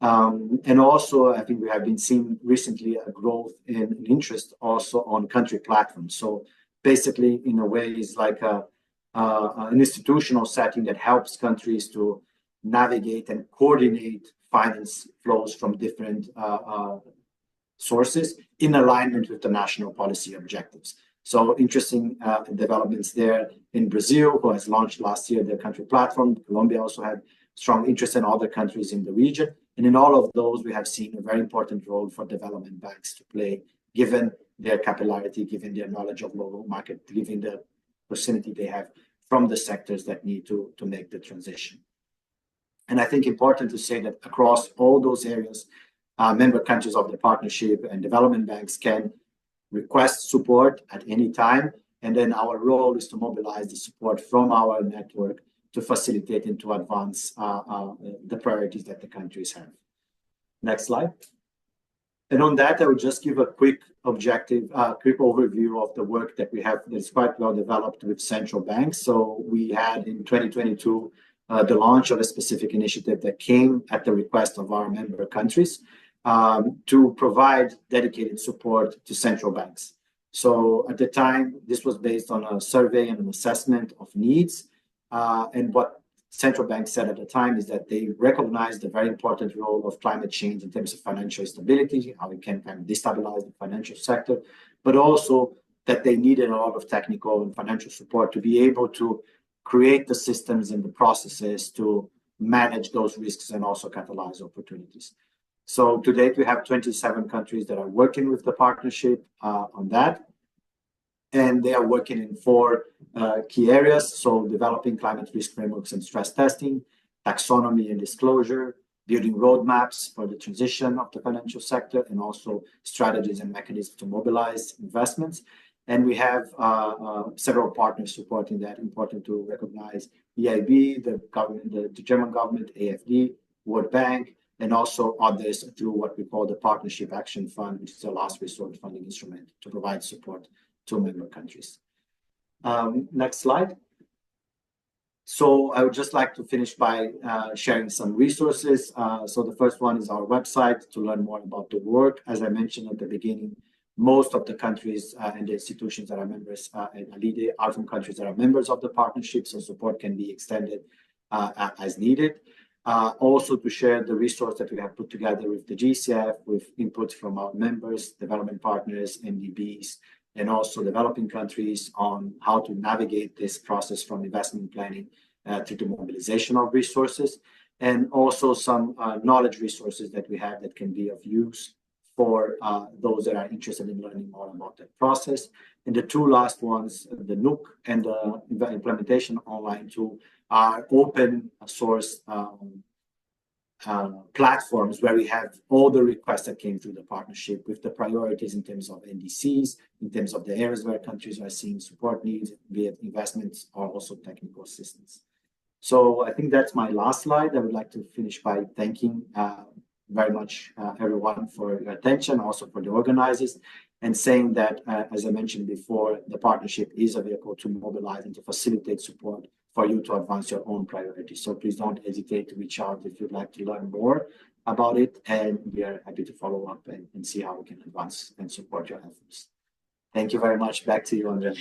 And also, I think we have been seeing recently a growth in interest also on country platforms. So basically, in a way, it's like an institutional setting that helps countries to navigate and coordinate finance flows from different sources in alignment with the national policy objectives. So interesting developments there in Brazil, who has launched last year their country platform. Colombia also had strong interest in other countries in the region. And in all of those, we have seen a very important role for development banks to play, given their capillarity, given their knowledge of local market, given the proximity they have from the sectors that need to make the transition. And I think important to say that across all those areas, member countries of the partnership and development banks can request support at any time. And then our role is to mobilize the support from our network to facilitate and to advance the priorities that the countries have. Next slide. And on that, I would just give a quick overview of the work that we have that's quite well developed with central banks. So we had in 2022 the launch of a specific initiative that came at the request of our member countries to provide dedicated support to central banks. So at the time, this was based on a survey and an assessment of needs. And what central banks said at the time is that they recognized the very important role of climate change in terms of financial stability, how it can kind of destabilize the financial sector, but also that they needed a lot of technical and financial support to be able to create the systems and the processes to manage those risks and also catalyze opportunities. So to date, we have 27 countries that are working with the partnership on that. And they are working in 4 key areas. So developing climate risk frameworks and stress testing, taxonomy and disclosure, building roadmaps for the transition of the financial sector, and also strategies and mechanisms to mobilize investments. And we have several partners supporting that. Important to recognize EIB, the German government, AFD, World Bank, and also others through what we call the Partnership Action Fund, which is a last resort funding instrument to provide support to member countries. Next slide. So I would just like to finish by sharing some resources. So the first one is our website to learn more about the work. As I mentioned at the beginning, most of the countries and the institutions that are members in ALIDE are from countries that are members of the partnership, so support can be extended as needed. Also to share the resource that we have put together with the GCF, with input from our members, development partners, MDBs, and also developing countries on how to navigate this process from investment planning to the mobilization of resources, and also some knowledge resources that we have that can be of use for those that are interested in learning more about that process. And the 2 last ones, the NUC and the implementation online tool, are open source platforms where we have all the requests that came through the partnership with the priorities in terms of NDCs, in terms of the areas where countries are seeing support needs, be it investments or also technical assistance. So I think that's my last slide. I would like to finish by thanking very much everyone for your attention, also for the organizers, and saying that, as I mentioned before, the partnership is a vehicle to mobilize and to facilitate support for you to advance your own priorities. So please don't hesitate to reach out if you'd like to learn more about it, and we are happy to follow up and see how we can advance and support your efforts. Thank you very much. Back to you, Andrea.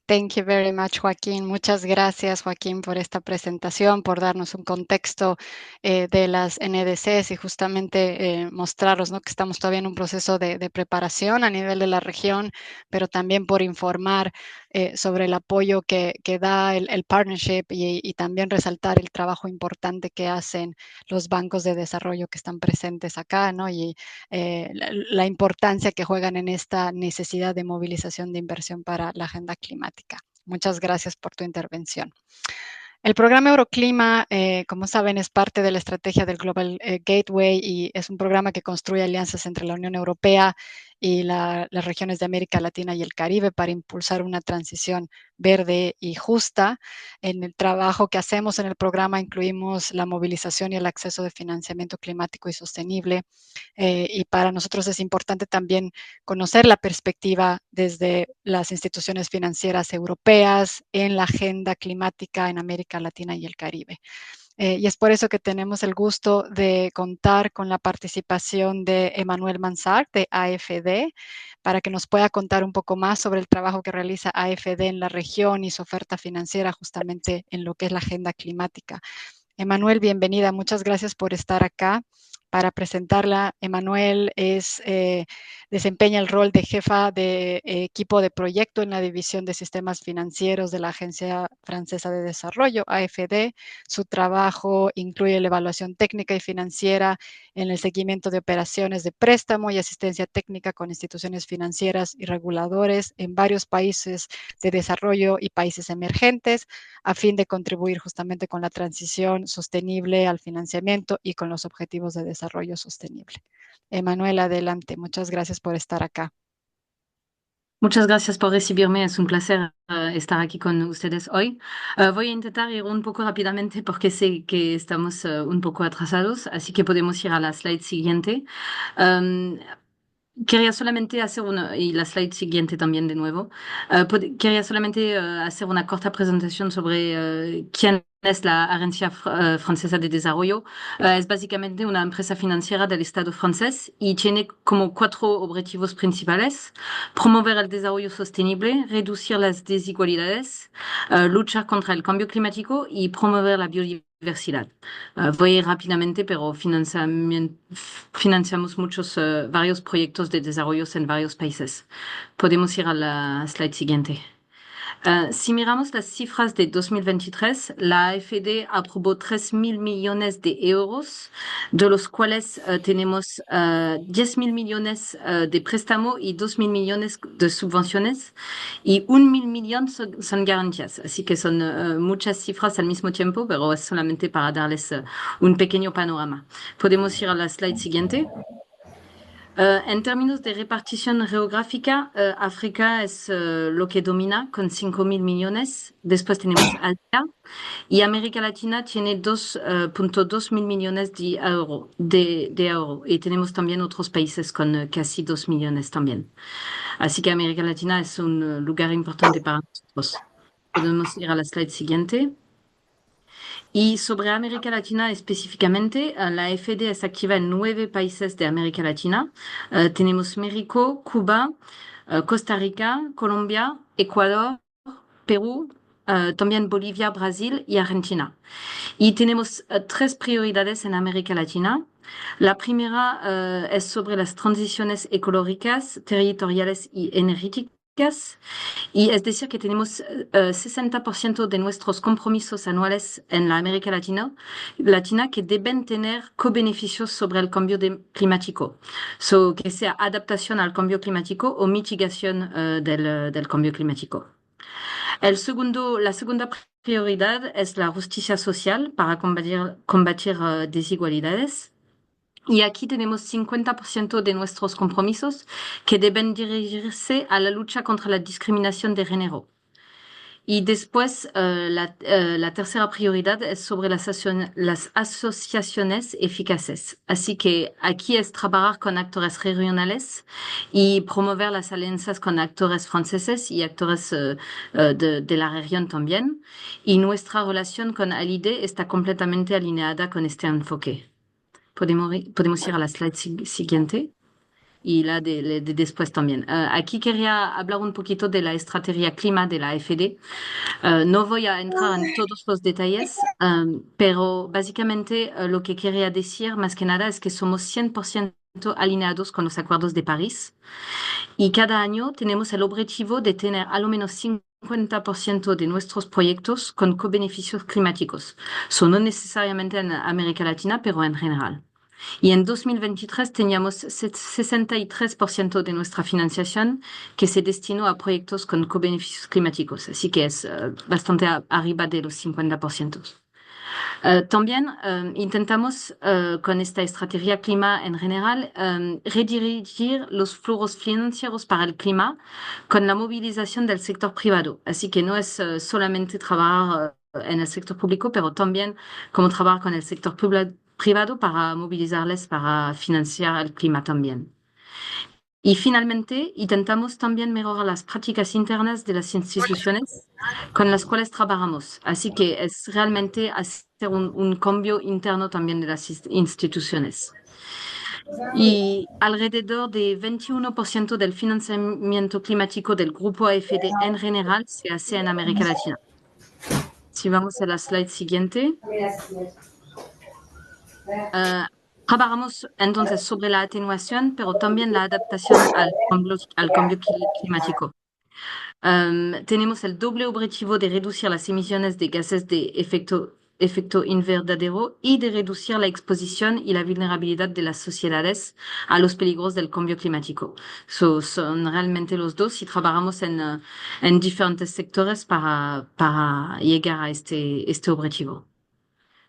Thank you very much, Joaquín. Muchas gracias, Joaquín, por esta presentación, por darnos un contexto de las NDCs y justamente mostraros, ¿no?, que estamos todavía en un proceso de preparación a nivel de la región, pero también por informar sobre el apoyo que da el partnership y también resaltar el trabajo importante que hacen los bancos de desarrollo que están presentes acá, ¿no?, y la importancia que juegan en esta necesidad de movilización de inversión para la agenda climática. Muchas gracias por tu intervención. El programa Euroclima, como saben, es parte de la estrategia del Global Gateway y es un programa que construye alianzas entre la Unión Europea y las regiones de América Latina y el Caribe para impulsar una transición verde y justa. En el trabajo que hacemos en el programa incluimos la movilización y el acceso de financiamiento climático y sostenible. Y para nosotros es importante también conocer la perspectiva desde las instituciones financieras europeas en la agenda climática en América Latina y el Caribe. Y es por eso que tenemos el gusto de contar con la participación de Emmanuel Mansart, de AFD, para que nos pueda contar un poco más sobre el trabajo que realiza AFD en la región y su oferta financiera justamente en lo que es la agenda climática. Emmanuel, bienvenida. Muchas gracias por estar acá. Para presentarla, Emmanuel desempeña el rol de jefa de equipo de proyecto en la División de Sistemas Financieros de la Agencia Francesa de Desarrollo, AFD. Su trabajo incluye la evaluación técnica y financiera en el seguimiento de operaciones de préstamo y asistencia técnica con instituciones financieras y reguladores en varios países de desarrollo y países emergentes, a fin de contribuir justamente con la transición sostenible al financiamiento y con los objetivos de desarrollo sostenible. Emmanuel, adelante. Muchas gracias por estar acá. Muchas gracias por recibirme. Es un placer estar aquí con ustedes hoy. Voy a intentar ir un poco rápidamente porque sé que estamos un poco atrasados, así que podemos ir a la slide siguiente. Um, Quería solamente hacer una, y la slide siguiente también de nuevo. Quería solamente hacer una corta presentación sobre quién es la Agencia Francesa de Desarrollo. Es básicamente una empresa financiera del Estado francés y tiene como 4 objetivos principales: promover el desarrollo sostenible, reducir las desigualdades, luchar contra el cambio climático y promover la biodiversidad. Voy a ir rápidamente, pero financiamos varios proyectos de desarrollo en varios países. Podemos ir a la slide siguiente. Si miramos las cifras de 2023, la AFD aprobó 3.000 millones de euros, de los cuales tenemos 10.000 millones de préstamo y 2.000 millones de subvenciones, y 1.000 millones son garantías. Así que son muchas cifras al mismo tiempo, pero es solamente para darles un pequeño panorama. Podemos ir a la slide siguiente. En términos de repartición geográfica, África es lo que domina con 5.000 millones. Después tenemos Asia y América Latina tiene 2.2 mil millones de euro. Y tenemos también otros países con casi 2 millones también. Así que América Latina es un lugar importante para nosotros. Podemos ir a la slide siguiente. Y sobre América Latina específicamente, la FD es activa en 9 países de América Latina. Tenemos México, Cuba, Costa Rica, Colombia, Ecuador, Perú, también Bolivia, Brasil y Argentina. Y tenemos 3 prioridades en América Latina. La primera es sobre las transiciones ecológicas, territoriales y energéticas. Y es decir, que tenemos 60% de nuestros compromisos anuales en la América Latina que deben tener co-beneficios sobre el cambio climático, que sea adaptación al cambio climático o mitigación del cambio climático. La segunda prioridad es la justicia social para combatir desigualdades. Y aquí tenemos 50% de nuestros compromisos que deben dirigirse a la lucha contra la discriminación de género. Y después, la tercera prioridad es sobre las asociaciones eficaces. Así que aquí es trabajar con actores regionales y promover las alianzas con actores franceses y actores de la región también. Y nuestra relación con ALIDE está completamente alineada con este enfoque. Podemos ir a la slide siguiente. Y la de después también. Aquí quería hablar un poquito de la estrategia clima de la AFD. No voy a entrar en todos los detalles, pero básicamente lo que quería decir más que nada es que somos 100% alineados con los acuerdos de París y cada año tenemos el objetivo de tener al menos 50% de nuestros proyectos con co-beneficios climáticos. No necesariamente en América Latina, pero en general. Y en 2023 teníamos 63% de nuestra financiación que se destinó a proyectos con co-beneficios climáticos, así que es bastante arriba de los 50%. También intentamos con esta estrategia clima en general redirigir los flujos financieros para el clima con la movilización del sector privado. Así que no es solamente trabajar en el sector público, pero también como trabajar con el sector privado para movilizarles para financiar el clima también. Y finalmente, intentamos también mejorar las prácticas internas de las instituciones con las cuales trabajamos. Así que es realmente hacer un cambio interno también de las instituciones. Y alrededor de 21% del financiamiento climático del grupo AFD en general se hace en América Latina. Si vamos a la slide siguiente. Trabajamos entonces sobre la atenuación, pero también la adaptación al cambio climático. Tenemos el doble objetivo de reducir las emisiones de gases de efecto invernadero y de reducir la exposición y la vulnerabilidad de las sociedades a los peligros del cambio climático. Son realmente los dos y trabajamos en diferentes sectores para llegar a este objetivo.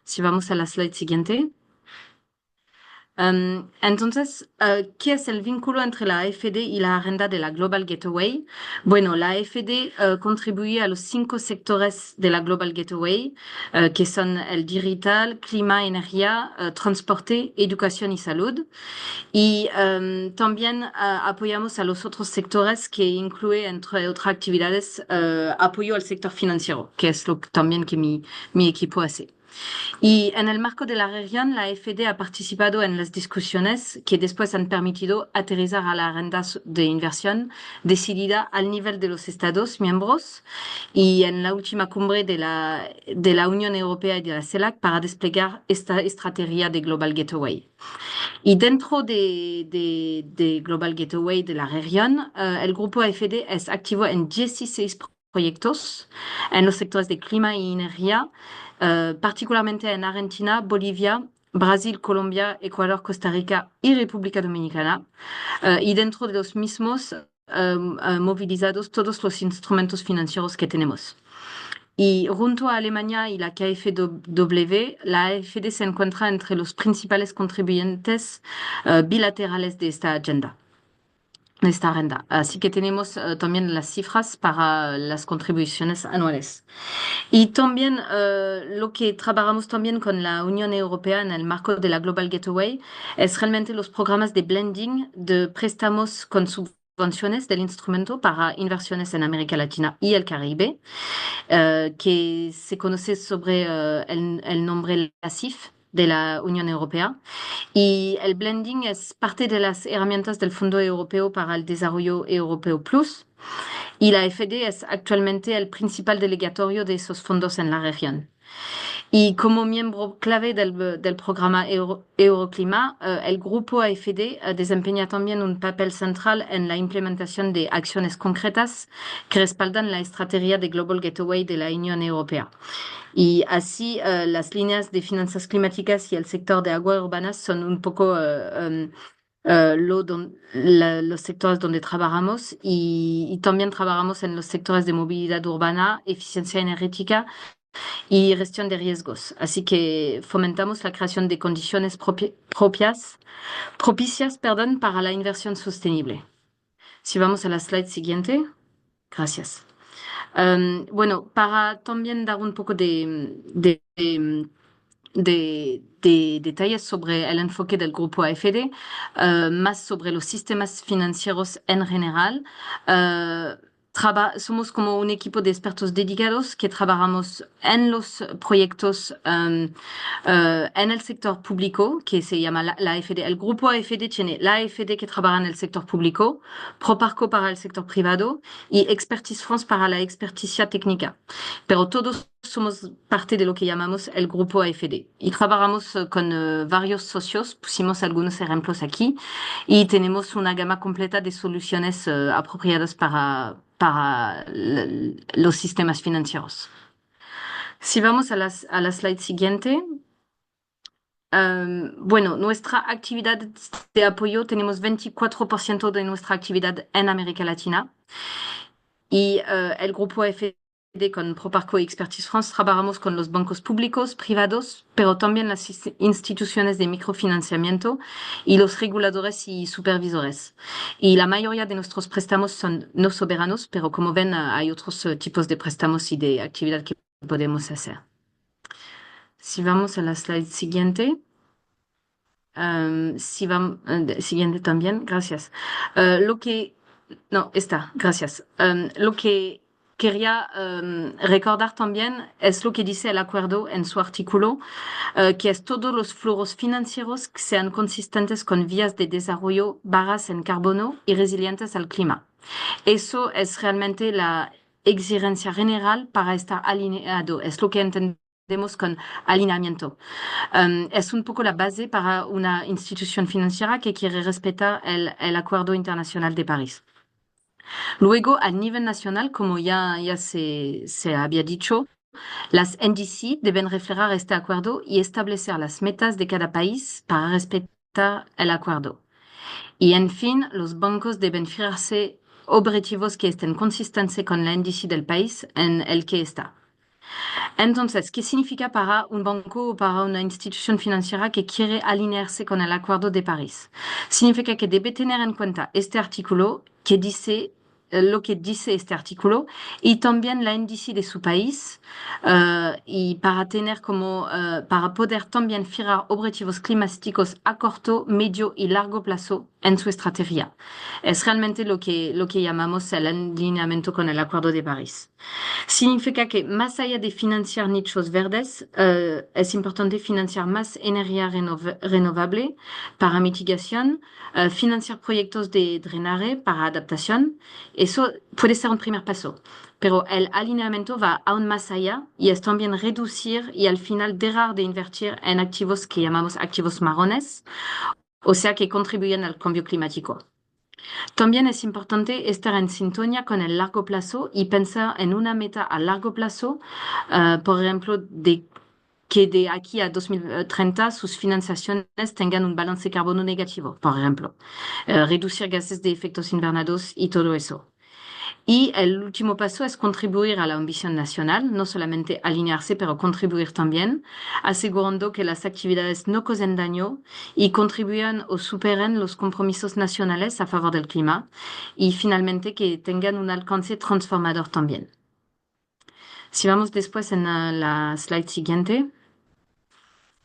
Si vamos a la slide siguiente. Entonces, ¿qué es el vínculo entre la AFD y la agenda de la Global Gateway? Bueno, la AFD contribuye a los 5 sectores de la Global Gateway, que son el digital, clima, energía, transporte, educación y salud. Y también apoyamos a los otros sectores que incluye, entre otras actividades, apoyo al sector financiero, que es lo que también que mi equipo hace. Y en el marco de la región, la FD ha participado en las discusiones que después han permitido aterrizar a la agenda de inversión decidida al nivel de los Estados miembros y en la última cumbre de la Unión Europea y de la CELAC para desplegar esta estrategia de Global Gateway. Y dentro de Global Gateway de la región, el grupo AFD es activo en 16 proyectos en los sectores de clima y energía, particularmente en Argentina, Bolivia, Brasil, Colombia, Ecuador, Costa Rica y República Dominicana. Y dentro de los mismos, movilizados todos los instrumentos financieros que tenemos. Y junto a Alemania y la KfW, la AfD se encuentra entre los principales contribuyentes bilaterales de esta agenda. Así que tenemos también las cifras para las contribuciones anuales. Y también lo que trabajamos también con la Unión Europea en el marco de la Global Gateway es realmente los programas de blending de préstamos con subvenciones del instrumento para inversiones en América Latina y el Caribe, que se conoce sobre el nombre LACIF de la Unión Europea. Y el blending es parte de las herramientas del Fondo Europeo para el Desarrollo Europeo Plus. Y la FD es actualmente el principal delegatorio de esos fondos en la región. Y como miembro clave del programa Euroclima, el grupo AFD desempeña también un papel central en la implementación de acciones concretas que respaldan la estrategia de Global Gateway de la Unión Europea. Y así las líneas de finanzas climáticas y el sector de aguas urbanas son un poco los sectores donde trabajamos y también trabajamos en los sectores de movilidad urbana, eficiencia energética y gestión de riesgos. Así que fomentamos la creación de condiciones propicias, para la inversión sostenible. Si vamos a la slide siguiente. Gracias. Bueno, para también dar un poco de detalles sobre el enfoque del grupo AFD, más sobre los sistemas financieros en general. Somos como un equipo de expertos dedicados que trabajamos en los proyectos en el sector público, que se llama la AFD. El grupo AFD tiene la AFD que trabaja en el sector público, Proparco para el sector privado y Expertise France para la experticia técnica. Pero todos somos parte de lo que llamamos el grupo AFD y trabajamos con varios socios, pusimos algunos ejemplos aquí y tenemos una gama completa de soluciones apropiadas para los sistemas financieros. Si vamos a la slide siguiente. Bueno, nuestra actividad de apoyo, tenemos 24% de nuestra actividad en América Latina y el grupo AFD con Proparco y Expertise France trabajamos con los bancos públicos, privados, pero también las instituciones de microfinanciamiento y los reguladores y supervisores. Y la mayoría de nuestros préstamos son no soberanos, pero como ven, hay otros tipos de préstamos y de actividad que podemos hacer. Si vamos a la slide siguiente. Siguiente también, gracias. Gracias. Lo que quería recordar también es lo que dice el acuerdo en su artículo, que es todos los flujos financieros que sean consistentes con vías de desarrollo bajas en carbono y resilientes al clima. Eso es realmente la exigencia general para estar alineado. Es lo que entendemos con alineamiento. Es un poco la base para una institución financiera que quiere respetar el Acuerdo Internacional de París. Luego, a nivel nacional, como ya se había dicho, las NDC deben reflejar este acuerdo y establecer las metas de cada país para respetar el acuerdo. Y en fin, los bancos deben fijarse objetivos que estén consistentes con la NDC del país en el que está. Entonces, ¿qué significa para un banco o para una institución financiera que quiere alinearse con el Acuerdo de París? Significa que debe tener en cuenta este artículo que dice lo que dice este artículo y también la índice de su país y para tener para poder también fijar objetivos climáticos a corto, medio y largo plazo en su estrategia. Es realmente lo que llamamos el alineamiento con el Acuerdo de París. Significa que más allá de financiar nichos verdes, es importante financiar más energía renovable para mitigación, financiar proyectos de drenaje para adaptación. Eso puede ser un primer paso, pero el alineamiento va aún más allá y es también reducir y al final dejar de invertir en activos que llamamos activos marrones, o sea, que contribuyen al cambio climático. También es importante estar en sintonía con el largo plazo y pensar en una meta a largo plazo, por ejemplo, que de aquí a 2030 sus financiaciones tengan un balance carbono negativo, por ejemplo, reducir gases de efectos invernadero y todo eso. Y el último paso es contribuir a la ambición nacional, no solamente alinearse, pero contribuir también, asegurando que las actividades no causen daño y contribuyan o superen los compromisos nacionales a favor del clima y finalmente que tengan un alcance transformador también. Si vamos después en la slide siguiente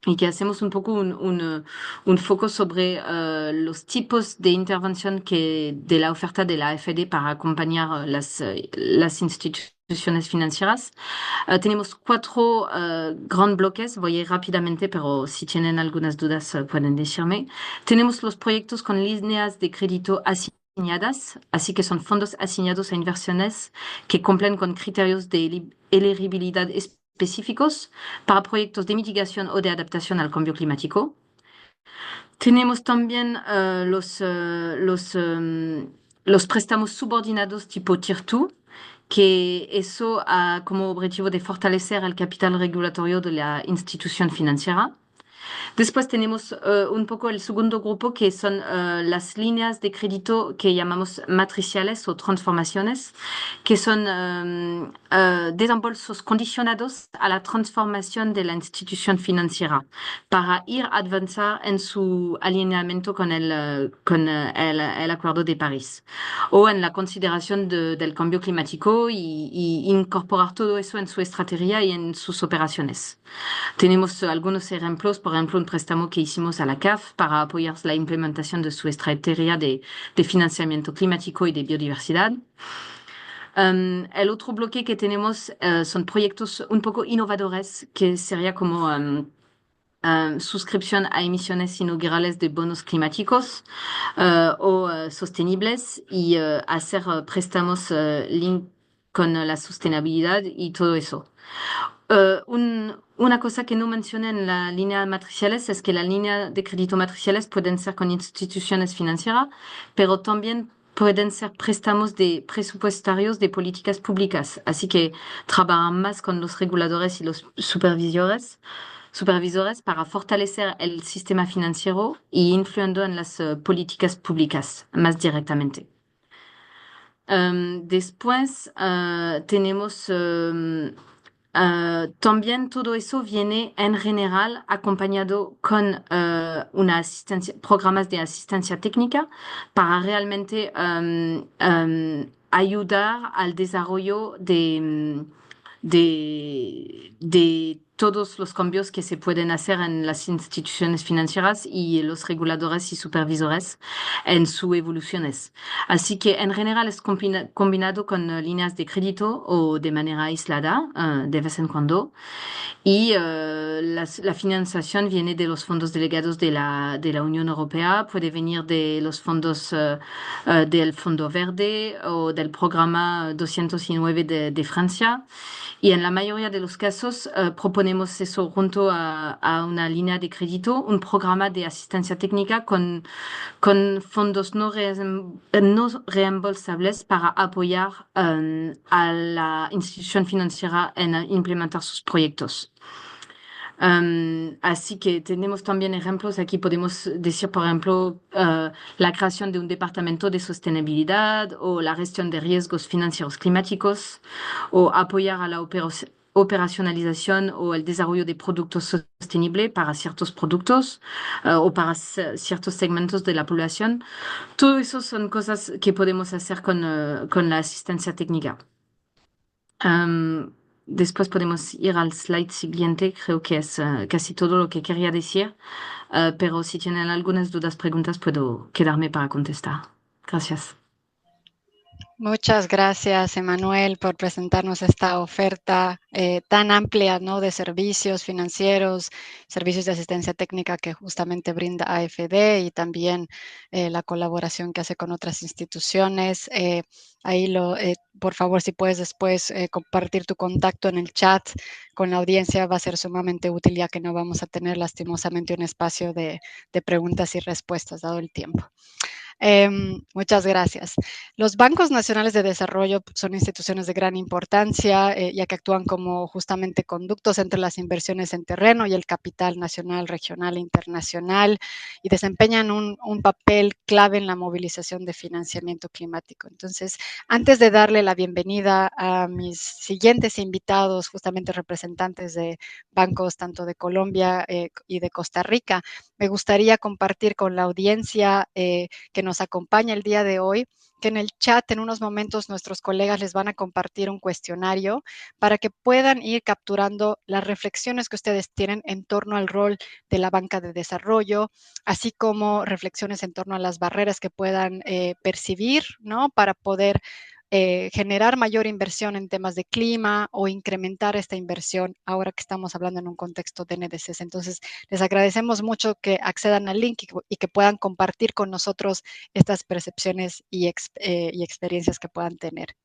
y que hacemos un poco un foco sobre los tipos de intervención de la oferta de la AFD para acompañar las instituciones financieras. Tenemos 4 grandes bloques, voy a ir rápidamente, pero si tienen algunas dudas pueden decirme. Tenemos los proyectos con líneas de crédito asignadas, así que son fondos asignados a inversiones que cumplen con criterios de elegibilidad específicos para proyectos de mitigación o de adaptación al cambio climático. Tenemos también los préstamos subordinados tipo Tier 2, que eso ha como objetivo de fortalecer el capital regulatorio de la institución financiera. Después tenemos un poco el segundo grupo, que son las líneas de crédito que llamamos matriciales o transformaciones, que son desembolsos condicionados a la transformación de la institución financiera para ir a avanzar en su alineamiento con el Acuerdo de París o en la consideración del cambio climático y incorporar todo eso en su estrategia y en sus operaciones. Tenemos algunos ejemplos, por ejemplo, un préstamo que hicimos a la CAF para apoyar la implementación de su estrategia de financiamiento climático y de biodiversidad. El otro bloque que tenemos son proyectos un poco innovadores, que sería como suscripción a emisiones inaugurales de bonos climáticos o sostenibles y hacer préstamos link con la sostenibilidad y todo eso. Una cosa que no mencioné en la línea matriciales es que la línea de crédito matriciales pueden ser con instituciones financieras, pero también pueden ser préstamos presupuestarios de políticas públicas. Así que trabajan más con los reguladores y los supervisores para fortalecer el sistema financiero y influyendo en las políticas públicas más directamente. Después tenemos también todo eso viene en general acompañado con programas de asistencia técnica para realmente ayudar al desarrollo de todos los cambios que se pueden hacer en las instituciones financieras y los reguladores y supervisores en sus evoluciones. Así que en general es combinado con líneas de crédito o de manera aislada de vez en cuando. Y la financiación viene de los fondos delegados de la Unión Europea, puede venir de los fondos del Fondo Verde o del programa 209 de Francia. Y en la mayoría de los casos proponemos eso junto a una línea de crédito, un programa de asistencia técnica con fondos no reembolsables para apoyar a la institución financiera en implementar sus proyectos. Así que tenemos también ejemplos. Aquí podemos decir, por ejemplo, la creación de un departamento de sostenibilidad o la gestión de riesgos financieros climáticos o apoyar a la operacionalización o el desarrollo de productos sostenibles para ciertos productos o para ciertos segmentos de la población. Todo eso son cosas que podemos hacer con la asistencia técnica. Después podemos ir al slide siguiente, creo que es casi todo lo que quería decir, pero si tienen algunas dudas, preguntas, puedo quedarme para contestar. Gracias. Muchas gracias, Emanuel, por presentarnos esta oferta tan amplia, ¿no?, de servicios financieros, servicios de asistencia técnica que justamente brinda AFD y también la colaboración que hace con otras instituciones. Por favor, si puedes después compartir tu contacto en el chat con la audiencia, va a ser sumamente útil, ya que no vamos a tener lastimosamente un espacio de preguntas y respuestas dado el tiempo. Muchas gracias. Los bancos nacionales de desarrollo son instituciones de gran importancia, ya que actúan como justamente conductos entre las inversiones en terreno y el capital nacional, regional e internacional, y desempeñan un papel clave en la movilización de financiamiento climático. Entonces, antes de darle la bienvenida a mis siguientes invitados, justamente representantes de bancos tanto de Colombia y de Costa Rica, me gustaría compartir con la audiencia que nos acompaña el día de hoy, que en el chat en unos momentos nuestros colegas les van a compartir un cuestionario para que puedan ir capturando las reflexiones que ustedes tienen en torno al rol de la banca de desarrollo, así como reflexiones en torno a las barreras que puedan percibir, ¿no?, para poder generar mayor inversión en temas de clima o incrementar esta inversión ahora que estamos hablando en un contexto de NDCs. Entonces, les agradecemos mucho que accedan al link y que puedan compartir con nosotros estas percepciones y experiencias que puedan tener.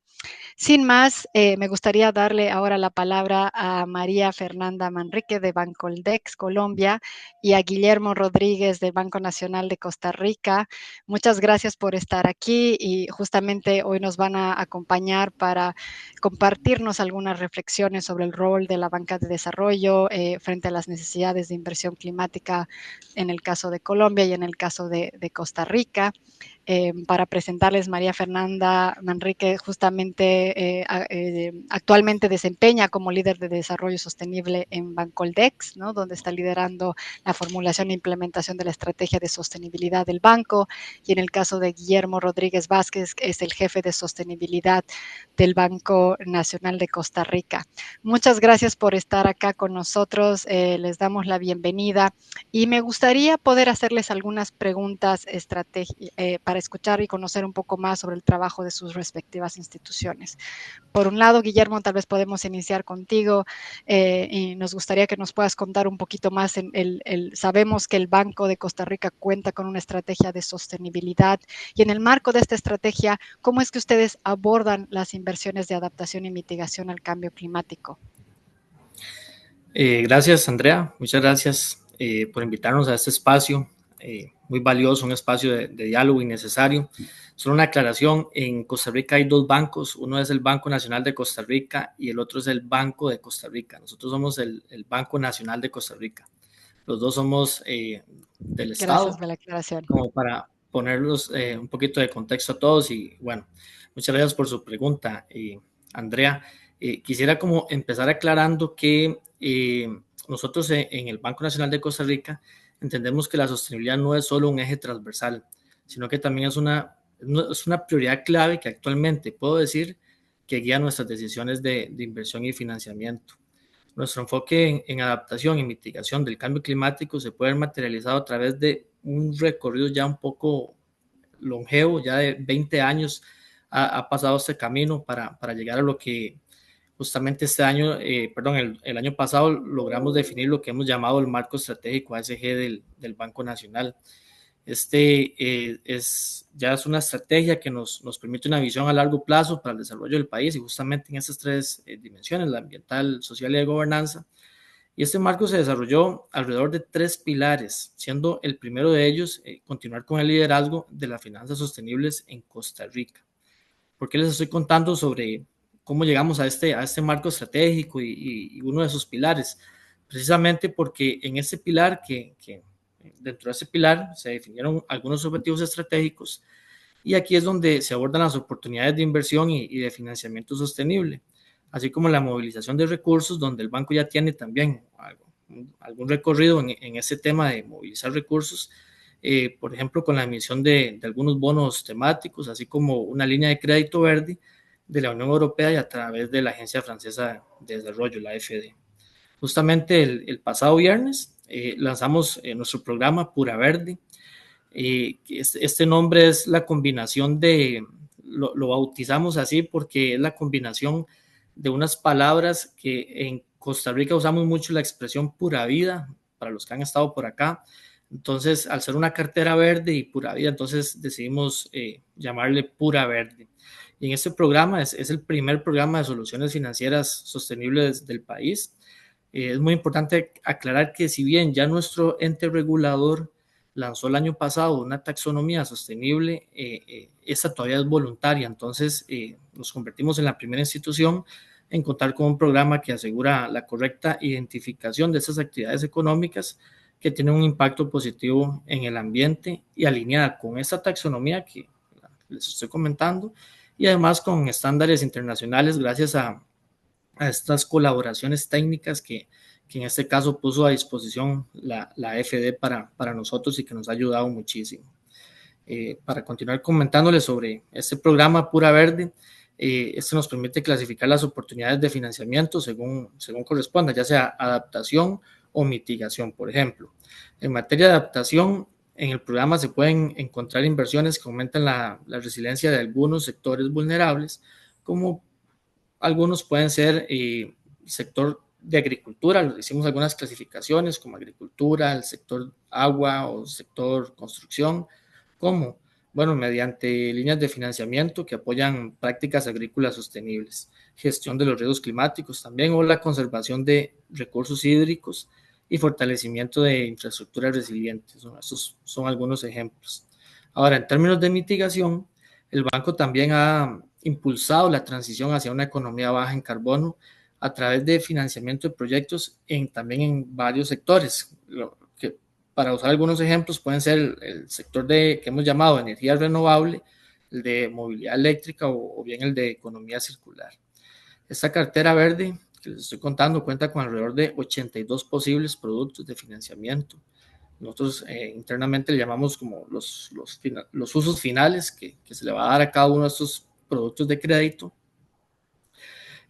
Sin más, me gustaría darle ahora la palabra a María Fernanda Manrique de Bancoldex Colombia y a Guillermo Rodríguez del Banco Nacional de Costa Rica. Muchas gracias por estar aquí y justamente hoy nos van a acompañar para compartirnos algunas reflexiones sobre el rol de la banca de desarrollo frente a las necesidades de inversión climática en el caso de Colombia y en el caso de Costa Rica. Para presentarles, María Fernanda Manrique justamente actualmente desempeña como líder de desarrollo sostenible en Bancoldex, ¿no?, donde está liderando la formulación e implementación de la estrategia de sostenibilidad del banco, y en el caso de Guillermo Rodríguez Vázquez, que es el jefe de sostenibilidad del Banco Nacional de Costa Rica. Muchas gracias por estar acá con nosotros, les damos la bienvenida y me gustaría poder hacerles algunas preguntas para escuchar y conocer un poco más sobre el trabajo de sus respectivas instituciones. Por un lado, Guillermo, tal vez podemos iniciar contigo y nos gustaría que nos puedas contar un poquito más. Sabemos que el Banco de Costa Rica cuenta con una estrategia de sostenibilidad y en el marco de esta estrategia, ¿cómo es que ustedes abordan las inversiones de adaptación y mitigación al cambio climático? Gracias, Andrea. Muchas gracias por invitarnos a este espacio. Muy valioso, un espacio de diálogo innecesario. Solo una aclaración, en Costa Rica hay dos bancos, uno es el Banco Nacional de Costa Rica y el otro es el Banco de Costa Rica. Nosotros somos el Banco Nacional de Costa Rica. Los dos somos del Estado. Gracias por la aclaración. Como para ponerlos un poquito de contexto a todos y bueno, muchas gracias por su pregunta, Andrea. Quisiera como empezar aclarando que nosotros en el Banco Nacional de Costa Rica entendemos que la sostenibilidad no es solo un eje transversal, sino que también es una prioridad clave que actualmente puedo decir que guía nuestras decisiones de inversión y financiamiento. Nuestro enfoque en adaptación y mitigación del cambio climático se puede ver materializado a través de un recorrido ya un poco longevo, ya de 20 años ha pasado este camino para llegar a lo que justamente este año, el año pasado logramos definir lo que hemos llamado el marco estratégico ASG del Banco Nacional. Ya es una estrategia que nos permite una visión a largo plazo para el desarrollo del país y justamente en esas tres dimensiones, la ambiental, social y de gobernanza. Y este marco se desarrolló alrededor de 3 pilares, siendo el primero de ellos continuar con el liderazgo de las finanzas sostenibles en Costa Rica. ¿Por qué les estoy contando sobre cómo llegamos a este marco estratégico y uno de sus pilares? Precisamente porque en ese pilar, dentro de ese pilar se definieron algunos objetivos estratégicos y aquí es donde se abordan las oportunidades de inversión y de financiamiento sostenible. así como la movilización de recursos, donde el banco ya tiene también algún recorrido en ese tema de movilizar recursos, por ejemplo, con la emisión de algunos bonos temáticos, así como una línea de crédito verde de la Unión Europea y a través de la Agencia Francesa de Desarrollo, la AFD. Justamente el pasado viernes lanzamos nuestro programa Pura Verde. Este nombre es la combinación lo bautizamos así porque es la combinación de unas palabras que en Costa Rica usamos mucho la expresión pura vida, para los que han estado por acá. Entonces, al ser una cartera verde y pura vida, entonces decidimos llamarle Pura Verde. Y en este programa es el primer programa de soluciones financieras sostenibles del país. Es muy importante aclarar que si bien ya nuestro ente regulador lanzó el año pasado una taxonomía sostenible, esta todavía es voluntaria, entonces nos convertimos en la primera institución en contar con un programa que asegura la correcta identificación de estas actividades económicas que tienen un impacto positivo en el ambiente y alineada con esta taxonomía que les estoy comentando, y además con estándares internacionales gracias a estas colaboraciones técnicas que en este caso puso a disposición la AFD para nosotros y que nos ha ayudado muchísimo. Para continuar comentándoles sobre este programa Pura Verde, este nos permite clasificar las oportunidades de financiamiento según corresponda, ya sea adaptación o mitigación, por ejemplo. En materia de adaptación, en el programa se pueden encontrar inversiones que aumentan la resiliencia de algunos sectores vulnerables, como algunos pueden ser sector de agricultura, hicimos algunas clasificaciones como agricultura, el sector agua o sector construcción, como, bueno, mediante líneas de financiamiento que apoyan prácticas agrícolas sostenibles, gestión de los riesgos climáticos también, o la conservación de recursos hídricos y fortalecimiento de infraestructuras resilientes. Estos son algunos ejemplos. Ahora, en términos de mitigación, el banco también ha impulsado la transición hacia una economía baja en carbono a través de financiamiento de proyectos también en varios sectores. Que, para usar algunos ejemplos, pueden ser el sector que hemos llamado energía renovable, el de movilidad eléctrica o bien el de economía circular. Esta cartera verde que les estoy contando cuenta con alrededor de 82 posibles productos de financiamiento. Nosotros internamente le llamamos como los usos finales que se le va a dar a cada uno de estos productos de crédito.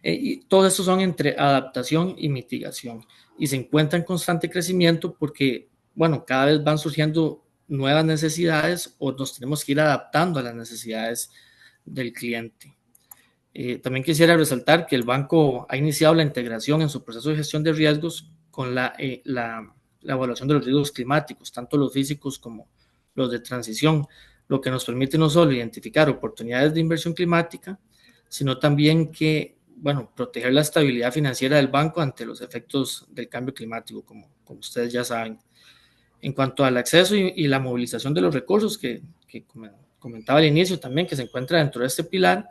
Y todos estos son entre adaptación y mitigación y se encuentran en constante crecimiento porque, bueno, cada vez van surgiendo nuevas necesidades o nos tenemos que ir adaptando a las necesidades del cliente. También quisiera resaltar que el banco ha iniciado la integración en su proceso de gestión de riesgos con la evaluación de los riesgos climáticos, tanto los físicos como los de transición, lo que nos permite no solo identificar oportunidades de inversión climática, sino también proteger la estabilidad financiera del banco ante los efectos del cambio climático, como ustedes ya saben. En cuanto al acceso y la movilización de los recursos que comentaba al inicio también, que se encuentra dentro de este pilar,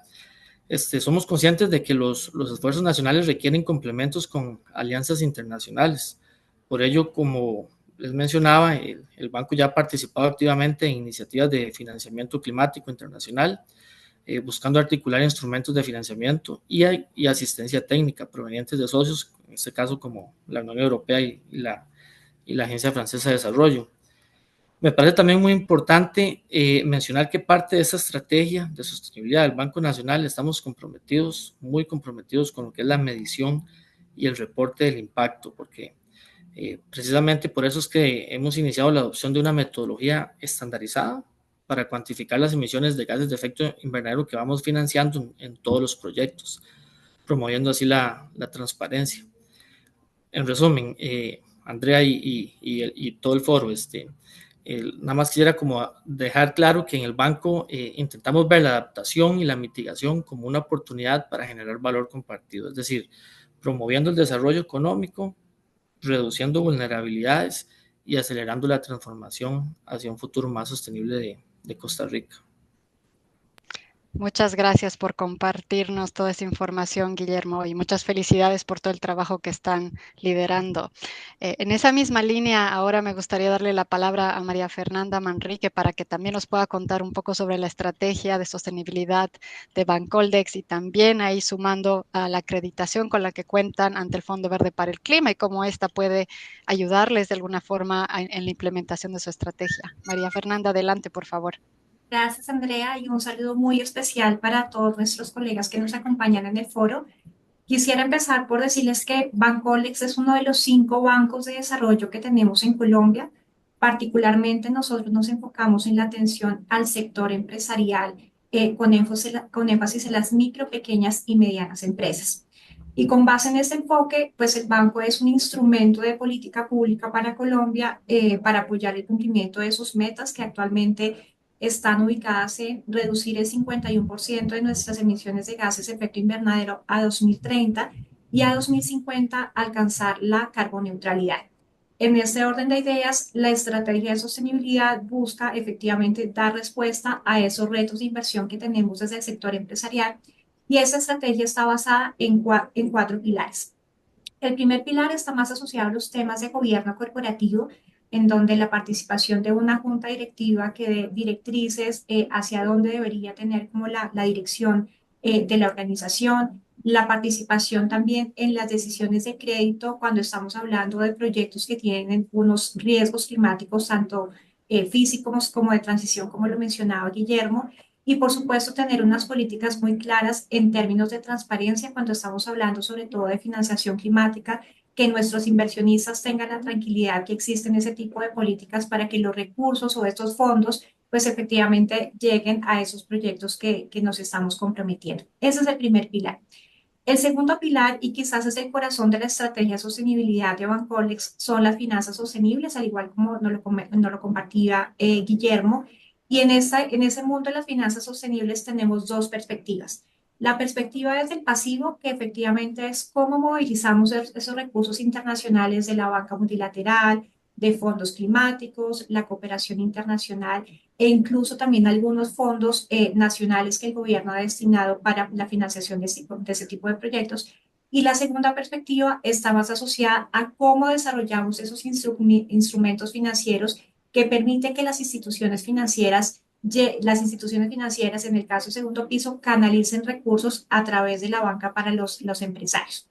somos conscientes de que los esfuerzos nacionales requieren complementos con alianzas internacionales. Por ello, como les mencionaba, el banco ya ha participado activamente en iniciativas de financiamiento climático internacional, buscando articular instrumentos de financiamiento y asistencia técnica provenientes de socios, en este caso como la Unión Europea y la Agencia Francesa de Desarrollo. Me parece también muy importante mencionar que parte de esa estrategia de sostenibilidad del Banco Nacional estamos muy comprometidos con lo que es la medición y el reporte del impacto, porque precisamente por eso es que hemos iniciado la adopción de una metodología estandarizada para cuantificar las emisiones de gases de efecto invernadero que vamos financiando en todos los proyectos, promoviendo así la transparencia. En resumen, Andrea y todo el foro, nada más quisiera como dejar claro que en el banco intentamos ver la adaptación y la mitigación como una oportunidad para generar valor compartido, es decir, promoviendo el desarrollo económico, reduciendo vulnerabilidades y acelerando la transformación hacia un futuro más sostenible de Costa Rica. Muchas gracias por compartirnos toda esa información, Guillermo, y muchas felicidades por todo el trabajo que están liderando. En esa misma línea, ahora me gustaría darle la palabra a María Fernanda Manrique para que también nos pueda contar un poco sobre la estrategia de sostenibilidad de Bancoldex y también ahí sumando a la acreditación con la que cuentan ante el Fondo Verde para el Clima y cómo esta puede ayudarles de alguna forma en la implementación de su estrategia. María Fernanda, adelante, por favor. Gracias, Andrea, y un saludo muy especial para todos nuestros colegas que nos acompañan en el foro. Quisiera empezar por decirles que Bancolex es uno de los 5 bancos de desarrollo que tenemos en Colombia. Particularmente nosotros nos enfocamos en la atención al sector empresarial, con énfasis en las micro, pequeñas y medianas empresas. Y con base en este enfoque, pues el banco es un instrumento de política pública para Colombia para apoyar el cumplimiento de sus metas que actualmente están ubicadas en reducir el 51% de nuestras emisiones de gases de efecto invernadero a 2030 y a 2050 alcanzar la carboneutralidad. En este orden de ideas, la estrategia de sostenibilidad busca efectivamente dar respuesta a esos retos de inversión que tenemos desde el sector empresarial y esa estrategia está basada en 4 pilares. El primer pilar está más asociado a los temas de gobierno corporativo, en donde la participación de una junta directiva que dé directrices hacia dónde debería tener como la dirección de la organización, la participación también en las decisiones de crédito cuando estamos hablando de proyectos que tienen unos riesgos climáticos tanto físicos como de transición, como lo mencionaba Guillermo, y por supuesto tener unas políticas muy claras en términos de transparencia cuando estamos hablando sobre todo de financiación climática, que nuestros inversionistas tengan la tranquilidad que existen ese tipo de políticas para que los recursos o estos fondos pues efectivamente lleguen a esos proyectos que nos estamos comprometiendo. Ese es el primer pilar. El segundo pilar, y quizás es el corazón de la estrategia de sostenibilidad de Bancolex, son las finanzas sostenibles, al igual como nos lo compartía Guillermo. Y en ese mundo de las finanzas sostenibles tenemos dos perspectivas. La perspectiva desde el pasivo, que efectivamente es cómo movilizamos esos recursos internacionales de la banca multilateral, de fondos climáticos, la cooperación internacional e incluso también algunos fondos nacionales que el gobierno ha destinado para la financiación de ese tipo de proyectos. Y la segunda perspectiva está más asociada a cómo desarrollamos esos instrumentos financieros que permiten que las instituciones financieras en el caso segundo piso, canalicen recursos a través de la banca para los empresarios.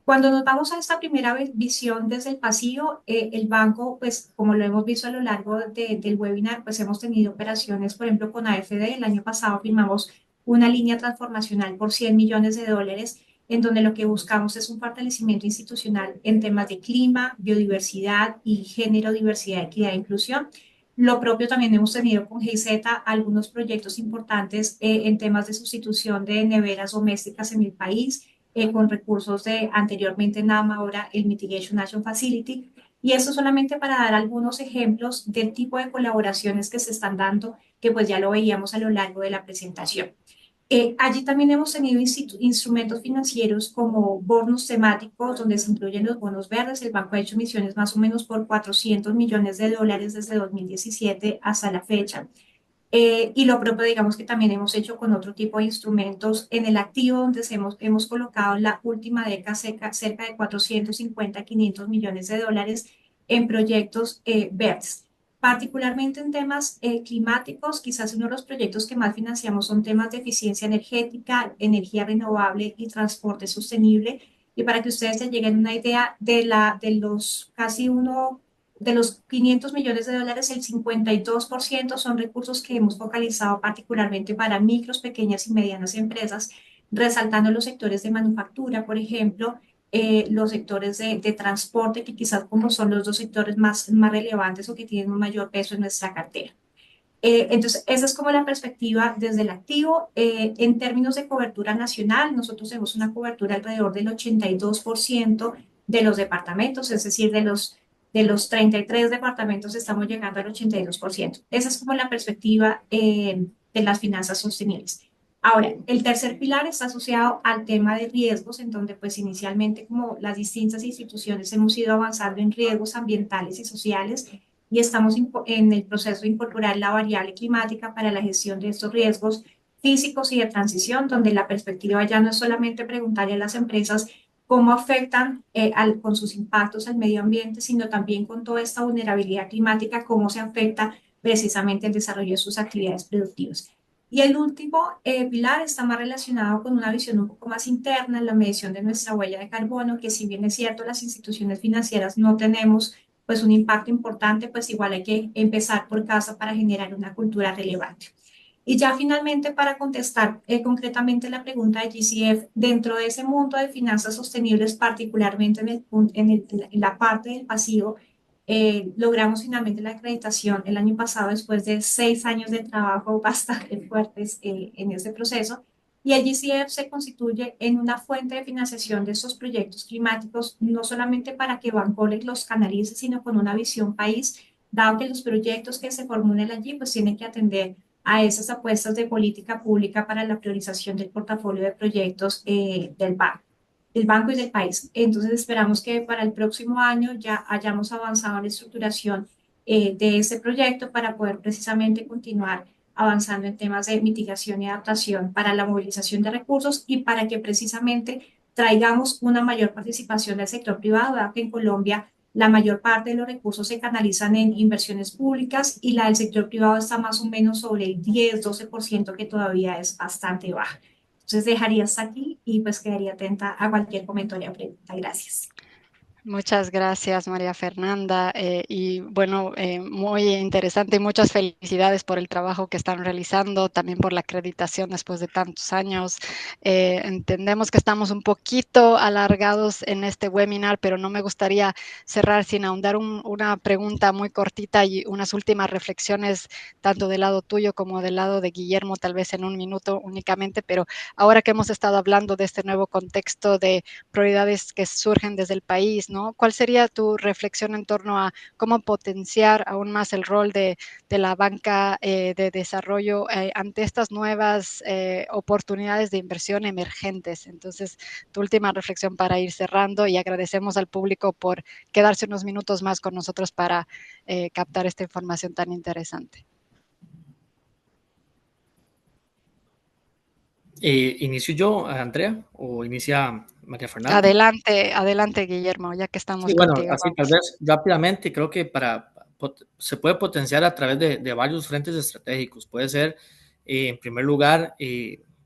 Cuando nos vamos a esta primera visión desde el pasivo, el banco, pues como lo hemos visto a lo largo del webinar, pues hemos tenido operaciones, por ejemplo, con AFD. El año pasado firmamos una línea transformacional por $100 millones, en donde lo que buscamos es un fortalecimiento institucional en temas de clima, biodiversidad y género, diversidad, equidad e inclusión. Lo propio también hemos tenido con GIZ algunos proyectos importantes en temas de sustitución de neveras domésticas en el país, con recursos de anteriormente NAM, ahora el Mitigation Action Facility. Y eso solamente para dar algunos ejemplos del tipo de colaboraciones que se están dando, que pues ya lo veíamos a lo largo de la presentación. Allí también hemos tenido instrumentos financieros como bonos temáticos, donde se incluyen los bonos verdes. El banco ha hecho emisiones más o menos por $400 millones desde 2017 hasta la fecha. Y lo propio, digamos que también hemos hecho con otro tipo de instrumentos en el activo, donde hemos colocado en la última década cerca de 450, 500 millones de dólares en proyectos verdes. Particularmente en temas climáticos, quizás uno de los proyectos que más financiamos son temas de eficiencia energética, energía renovable y transporte sostenible. Y para que ustedes se lleguen a una idea de los casi de los 500 millones de dólares, el 52% son recursos que hemos focalizado particularmente para micros, pequeñas y medianas empresas, resaltando los sectores de manufactura, por ejemplo, los sectores de transporte, que quizás como son los dos sectores más relevantes o que tienen un mayor peso en nuestra cartera. Entonces, esa es como la perspectiva desde el activo. En términos de cobertura nacional, nosotros tenemos una cobertura alrededor del 82% de los departamentos, es decir, de los 33 departamentos estamos llegando al 82%. Esa es como la perspectiva de las finanzas sostenibles. Ahora, el tercer pilar está asociado al tema de riesgos, en donde pues inicialmente como las distintas instituciones hemos ido avanzando en riesgos ambientales y sociales y estamos en el proceso de incorporar la variable climática para la gestión de estos riesgos físicos y de transición, donde la perspectiva ya no es solamente preguntarle a las empresas cómo afectan con sus impactos al medio ambiente, sino también con toda esta vulnerabilidad climática, cómo se afecta precisamente el desarrollo de sus actividades productivas. Y el último pilar está más relacionado con una visión un poco más interna, en la medición de nuestra huella de carbono, que si bien es cierto, las instituciones financieras no tenemos pues un impacto importante, pues igual hay que empezar por casa para generar una cultura relevante. Y ya finalmente para contestar concretamente la pregunta de GCF, dentro de ese mundo de finanzas sostenibles, particularmente en la parte del pasivo, logramos finalmente la acreditación el año pasado después de 6 años de trabajo bastante fuertes en este proceso. Y el GCF se constituye en una fuente de financiación de estos proyectos climáticos, no solamente para que Bancolec los canalice, sino con una visión país, dado que los proyectos que se formulen allí pues tienen que atender a esas apuestas de política pública para la priorización del portafolio de proyectos del banco y del país. Entonces esperamos que para el próximo año ya hayamos avanzado en la estructuración de ese proyecto para poder precisamente continuar avanzando en temas de mitigación y adaptación para la movilización de recursos y para que precisamente traigamos una mayor participación del sector privado, dado que en Colombia la mayor parte de los recursos se canalizan en inversiones públicas y la del sector privado está más o menos sobre el 10-12%, que todavía es bastante baja. Entonces dejaría hasta aquí y pues quedaría atenta a cualquier comentario o pregunta. Gracias. Muchas gracias, María Fernanda. Y bueno, muy interesante y muchas felicidades por el trabajo que están realizando, también por la acreditación después de tantos años. Entendemos que estamos un poquito alargados en este webinar, pero no me gustaría cerrar sin ahondar una pregunta muy cortita y unas últimas reflexiones, tanto del lado tuyo como del lado de Guillermo, tal vez en un minuto únicamente, pero ahora que hemos estado hablando de este nuevo contexto de prioridades que surgen desde el país, ¿no? ¿Cuál sería tu reflexión en torno a cómo potenciar aún más el rol de la banca de desarrollo ante estas nuevas oportunidades de inversión emergentes? Entonces, tu última reflexión para ir cerrando, y agradecemos al público por quedarse unos minutos más con nosotros para captar esta información tan interesante. ¿Inicio yo, Andrea, o inicia María Fernanda? Adelante, Guillermo, ya que estamos contigo. Así tal vez rápidamente, creo que se puede potenciar a través de varios frentes estratégicos. Puede ser, en primer lugar,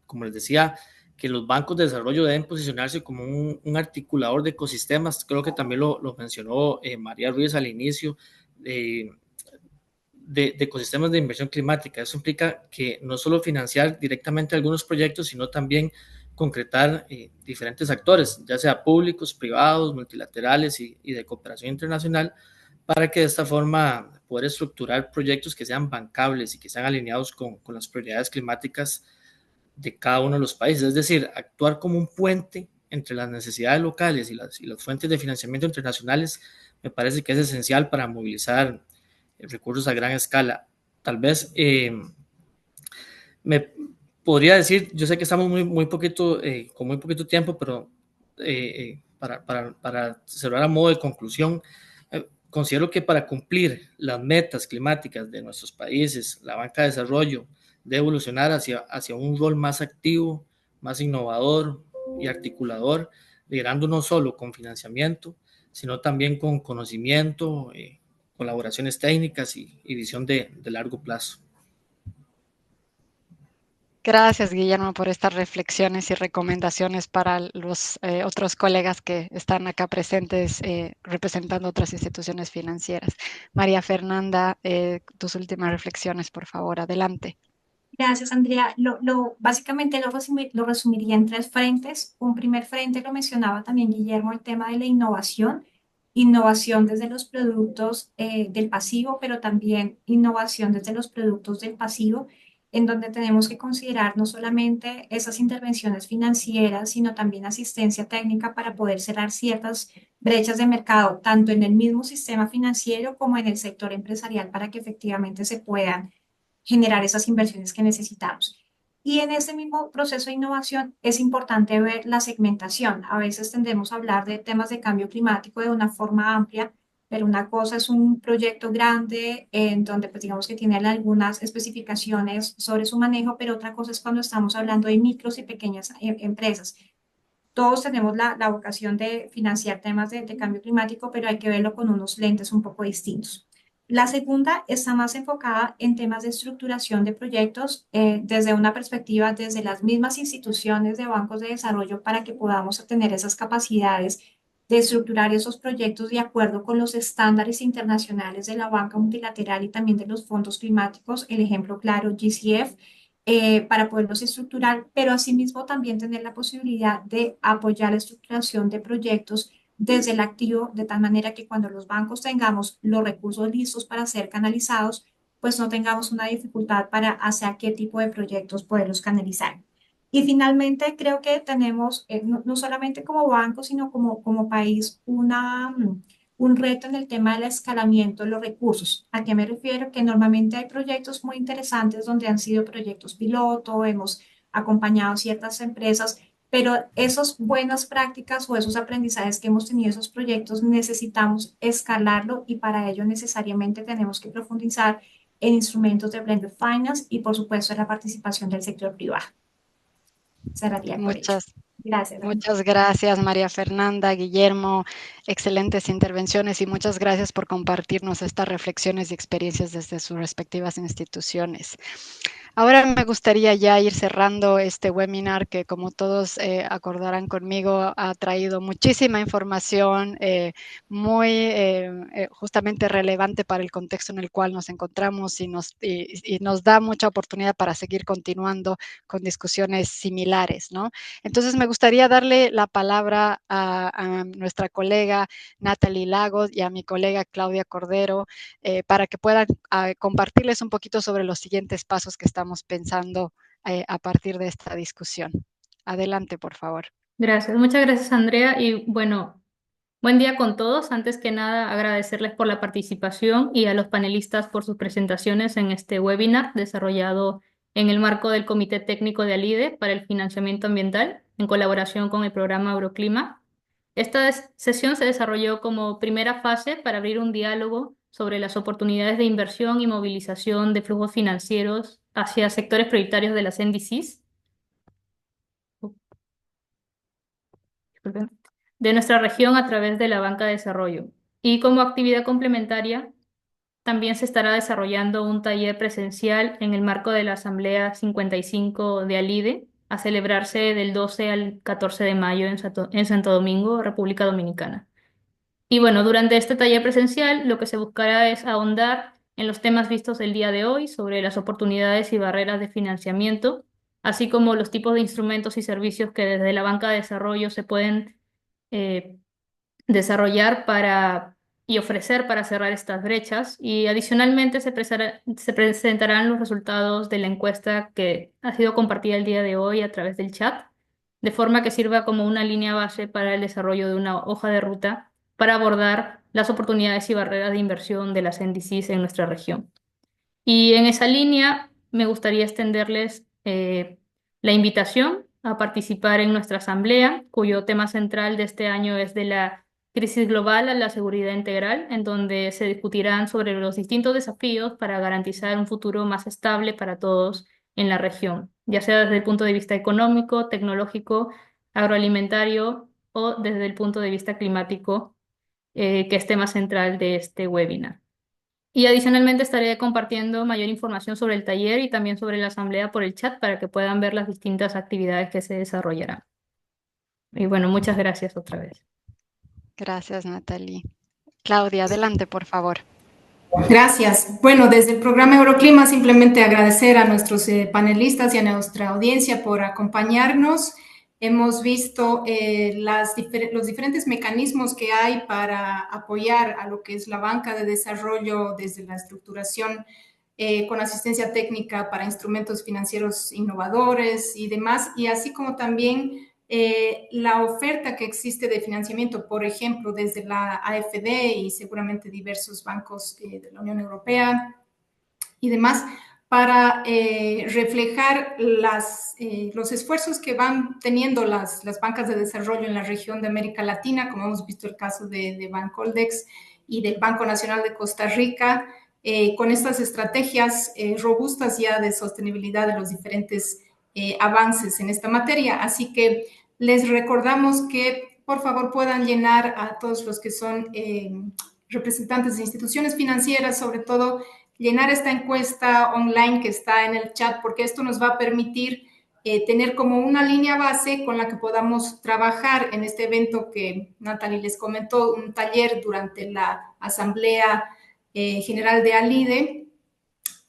como les decía, que los bancos de desarrollo deben posicionarse como un articulador de ecosistemas. Creo que también lo mencionó María Ruiz al inicio, de ecosistemas de inversión climática. Eso implica que no solo financiar directamente algunos proyectos, sino también concretar diferentes actores, ya sea públicos, privados, multilaterales y de cooperación internacional, para que de esta forma poder estructurar proyectos que sean bancables y que sean alineados con las prioridades climáticas de cada uno de los países. Es decir, actuar como un puente entre las necesidades locales y las fuentes de financiamiento internacionales me parece que es esencial para movilizar recursos a gran escala. Tal vez me podría decir, yo sé que estamos muy poquito, con muy poquito tiempo, pero para cerrar a modo de conclusión, considero que para cumplir las metas climáticas de nuestros países, la banca de desarrollo debe evolucionar hacia un rol más activo, más innovador y articulador, liderando no solo con financiamiento, sino también con conocimiento, colaboraciones técnicas y visión de largo plazo. Gracias, Guillermo, por estas reflexiones y recomendaciones para los otros colegas que están acá presentes representando otras instituciones financieras. María Fernanda, tus últimas reflexiones, por favor, adelante. Gracias, Andrea. Básicamente lo resumiría en 3 frentes. Un primer frente lo mencionaba también Guillermo, el tema de la innovación. Innovación desde los productos del pasivo, pero también innovación desde los productos del pasivo, en donde tenemos que considerar no solamente esas intervenciones financieras, sino también asistencia técnica para poder cerrar ciertas brechas de mercado, tanto en el mismo sistema financiero como en el sector empresarial, para que efectivamente se puedan generar esas inversiones que necesitamos. Y en ese mismo proceso de innovación es importante ver la segmentación. A veces tendemos a hablar de temas de cambio climático de una forma amplia, pero una cosa es un proyecto grande en donde pues digamos que tiene algunas especificaciones sobre su manejo, pero otra cosa es cuando estamos hablando de micros y pequeñas empresas. Todos tenemos la vocación de financiar temas de cambio climático, pero hay que verlo con unos lentes un poco distintos. La segunda está más enfocada en temas de estructuración de proyectos desde una perspectiva desde las mismas instituciones de bancos de desarrollo para que podamos tener esas capacidades de estructurar esos proyectos de acuerdo con los estándares internacionales de la banca multilateral y también de los fondos climáticos. El ejemplo claro, GCF, para poderlos estructurar, pero asimismo también tener la posibilidad de apoyar la estructuración de proyectos desde el activo, de tal manera que cuando los bancos tengamos los recursos listos para ser canalizados, pues no tengamos una dificultad para hacia qué tipo de proyectos poderlos canalizar. Y finalmente creo que tenemos, no solamente como banco, sino como país, un reto en el tema del escalamiento de los recursos. ¿A qué me refiero? Que normalmente hay proyectos muy interesantes donde han sido proyectos piloto, hemos acompañado ciertas empresas, pero esas buenas prácticas o esos aprendizajes que hemos tenido en esos proyectos necesitamos escalarlo y para ello necesariamente tenemos que profundizar en instrumentos de blended finance y por supuesto en la participación del sector privado. Cerraría por ello. Gracias. Muchas gracias, María Fernanda, Guillermo, excelentes intervenciones y muchas gracias por compartirnos estas reflexiones y experiencias desde sus respectivas instituciones. Ahora me gustaría ya ir cerrando este webinar que, como todos acordarán conmigo, ha traído muchísima información muy justamente relevante para el contexto en el cual nos encontramos y nos da mucha oportunidad para seguir continuando con discusiones similares, ¿no? Entonces, me gustaría darle la palabra a nuestra colega Natalie Lagos y a mi colega Claudia Cordero para que puedan compartirles un poquito sobre los siguientes pasos que estamos pensando a partir de esta discusión. Adelante, por favor. Gracias, muchas gracias, Andrea. Y bueno, buen día con todos. Antes que nada, agradecerles por la participación y a los panelistas por sus presentaciones en este webinar desarrollado en el marco del Comité Técnico de ALIDE para el Financiamiento Ambiental, en colaboración con el programa Euroclima. Esta sesión se desarrolló como primera fase para abrir un diálogo sobre las oportunidades de inversión y movilización de flujos financieros hacia sectores prioritarios de las NDCs de nuestra región a través de la banca de desarrollo. Y como actividad complementaria, también se estará desarrollando un taller presencial en el marco de la Asamblea 55 de ALIDE, a celebrarse del 12 al 14 de mayo en Santo Domingo, República Dominicana. Y bueno, durante este taller presencial lo que se buscará es ahondar en los temas vistos el día de hoy sobre las oportunidades y barreras de financiamiento, así como los tipos de instrumentos y servicios que desde la banca de desarrollo se pueden desarrollar y ofrecer para cerrar estas brechas. Y adicionalmente se presentarán los resultados de la encuesta que ha sido compartida el día de hoy a través del chat, de forma que sirva como una línea base para el desarrollo de una hoja de ruta para abordar las oportunidades y barreras de inversión de las NDCs en nuestra región. Y en esa línea me gustaría extenderles la invitación a participar en nuestra asamblea, cuyo tema central de este año es de la crisis global a la seguridad integral, en donde se discutirán sobre los distintos desafíos para garantizar un futuro más estable para todos en la región, ya sea desde el punto de vista económico, tecnológico, agroalimentario o desde el punto de vista climático, que es tema central de este webinar. Y adicionalmente estaré compartiendo mayor información sobre el taller y también sobre la asamblea por el chat para que puedan ver las distintas actividades que se desarrollarán. Y bueno, muchas gracias otra vez. Gracias, Natalie. Claudia, adelante, por favor. Gracias. Bueno, desde el programa Euroclima simplemente agradecer a nuestros panelistas y a nuestra audiencia por acompañarnos. Hemos visto los diferentes mecanismos que hay para apoyar a lo que es la banca de desarrollo desde la estructuración con asistencia técnica para instrumentos financieros innovadores y demás, y así como también la oferta que existe de financiamiento, por ejemplo, desde la AFD y seguramente diversos bancos de la Unión Europea y demás, para reflejar los esfuerzos que van teniendo las bancas de desarrollo en la región de América Latina, como hemos visto el caso de Bancoldex, y del Banco Nacional de Costa Rica, con estas estrategias robustas ya de sostenibilidad de los diferentes avances en esta materia. Así que les recordamos que por favor puedan llenar a todos los que son representantes de instituciones financieras, sobre todo llenar esta encuesta online que está en el chat, porque esto nos va a permitir tener como una línea base con la que podamos trabajar en este evento que Natalie les comentó, un taller durante la Asamblea General de ALIDE,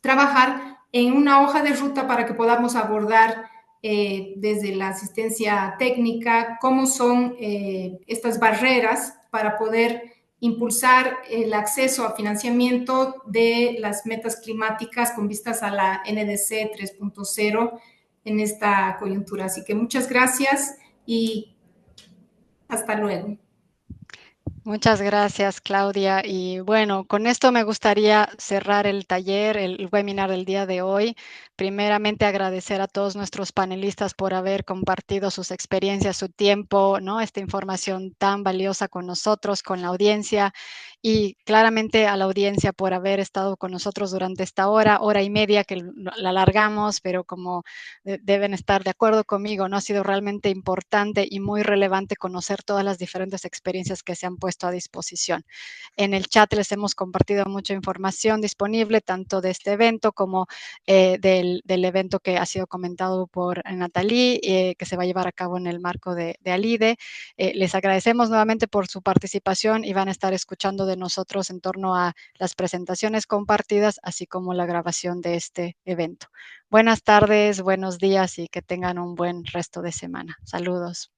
trabajar en una hoja de ruta para que podamos abordar desde la asistencia técnica cómo son estas barreras para poder impulsar el acceso a financiamiento de las metas climáticas con vistas a la NDC 3.0 en esta coyuntura. Así que muchas gracias y hasta luego. Muchas gracias, Claudia. Y bueno, con esto me gustaría cerrar el taller, el webinar del día de hoy. Primeramente, agradecer a todos nuestros panelistas por haber compartido sus experiencias, su tiempo, ¿no? Esta información tan valiosa con nosotros, con la audiencia, y claramente a la audiencia por haber estado con nosotros durante esta hora y media que la alargamos, pero como deben estar de acuerdo conmigo, ¿no? Ha sido realmente importante y muy relevante conocer todas las diferentes experiencias que se han puesto a disposición. En el chat les hemos compartido mucha información disponible, tanto de este evento como del evento que ha sido comentado por Natalie, que se va a llevar a cabo en el marco de ALIDE. Les agradecemos nuevamente por su participación y van a estar escuchando de nosotros en torno a las presentaciones compartidas, así como la grabación de este evento. Buenas tardes, buenos días y que tengan un buen resto de semana. Saludos.